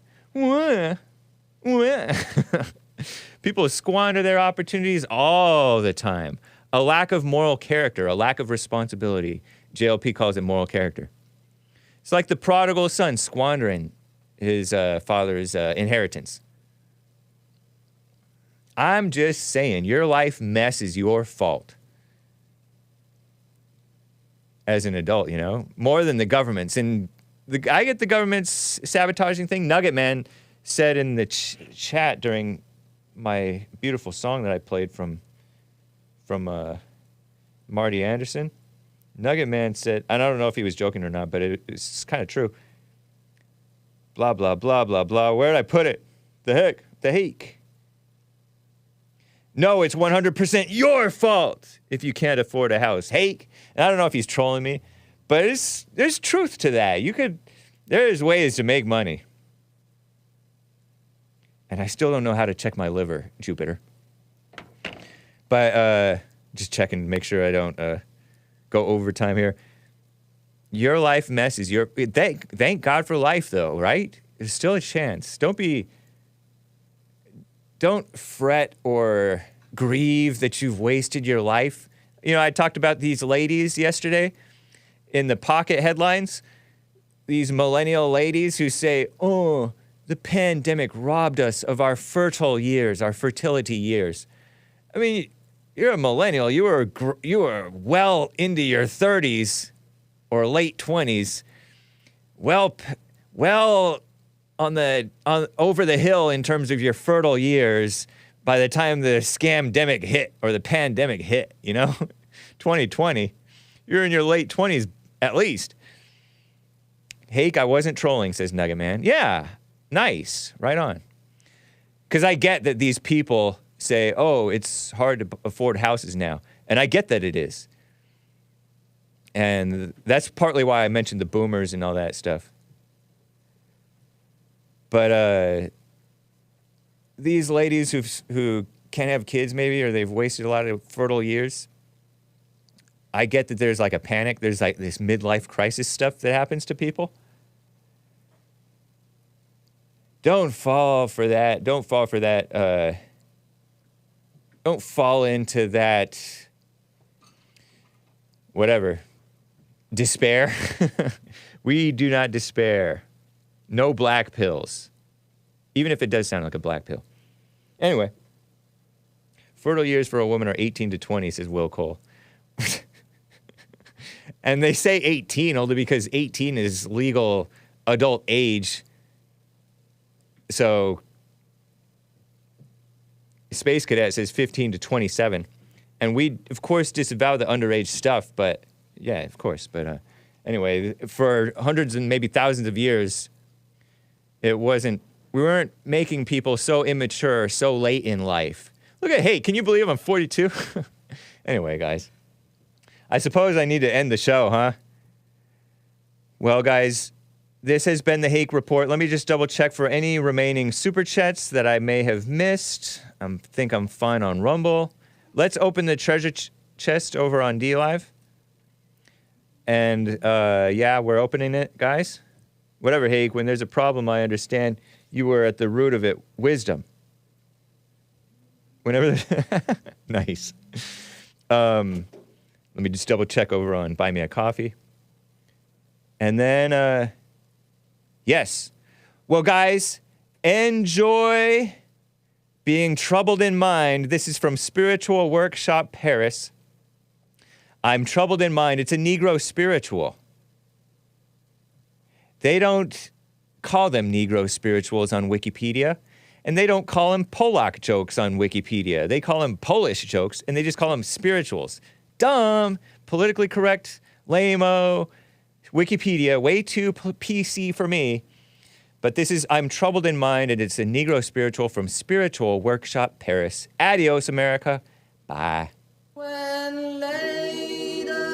People squander their opportunities all the time. A lack of moral character, a lack of responsibility. JLP calls it moral character. It's like the prodigal son squandering his father's inheritance. I'm just saying, your life mess is your fault. As an adult, you know, more than the government's. And I get the government's sabotaging thing. Nugget Man said in the chat during my beautiful song that I played from Marty Anderson. Nugget Man said, and I don't know if he was joking or not, but it's kind of true. Blah, blah, blah, blah, blah. Where did I put it? The heck? The Hake. No, it's 100% your fault if you can't afford a house. Hake. And I don't know if he's trolling me, but there's truth to that. There's ways to make money. And I still don't know how to check my liver, Jupiter. But just checking to make sure I don't go overtime here. Your life mess is your... Thank God for life, though, right? There's still a chance. Don't fret or grieve that you've wasted your life. You know, I talked about these ladies yesterday in the Pocket headlines. These millennial ladies who say, oh, the pandemic robbed us of our fertile years, our fertility years. I mean, you're a millennial. You were well into your 30s or late 20s. Well over the hill in terms of your fertile years by the time the scamdemic hit or the pandemic hit, you know? 2020. You're in your late 20s at least. Hake, I wasn't trolling, says Nugget Man. Yeah, nice. Right on. Because I get that these people say, oh, it's hard to afford houses now. And I get that it is. And that's partly why I mentioned the boomers and all that stuff. But these ladies who can't have kids maybe, or they've wasted a lot of fertile years, I get that there's like a panic. There's like this midlife crisis stuff that happens to people. Don't fall for that. Don't fall for that. Don't fall into that, whatever, despair. We do not despair. No black pills. Even if it does sound like a black pill. Anyway. Fertile years for a woman are 18 to 20, says Will Cole. And they say 18 only because 18 is legal adult age. So, Space Cadet says 15 to 27. And we, of course, disavow the underage stuff, but, yeah, of course. But anyway, for hundreds and maybe thousands of years, we weren't making people so immature so late in life. Look at, hey, can you believe I'm 42? Anyway, guys. I suppose I need to end the show, huh? Well, guys, this has been the Hake Report. Let me just double check for any remaining super chats that I may have missed. I think I'm fine on Rumble. Let's open the treasure chest over on DLive. And, yeah, we're opening it, guys. Whatever, Hake, when there's a problem, I understand you were at the root of it. Wisdom. Whenever... Nice. Let me just double check over on Buy Me a Coffee. And then, yes. Well, guys, enjoy being troubled in mind. This is from Spiritual Workshop Paris. I'm troubled in mind. It's a Negro spiritual. They don't call them Negro spirituals on Wikipedia, and they don't call them Polak jokes on Wikipedia. They call them Polish jokes, and they just call them spirituals. Dumb, politically correct, lame-o, Wikipedia, way too PC for me. But this is I'm Troubled in Mind, and it's a Negro spiritual from Spiritual Workshop Paris. Adios, America. Bye. When later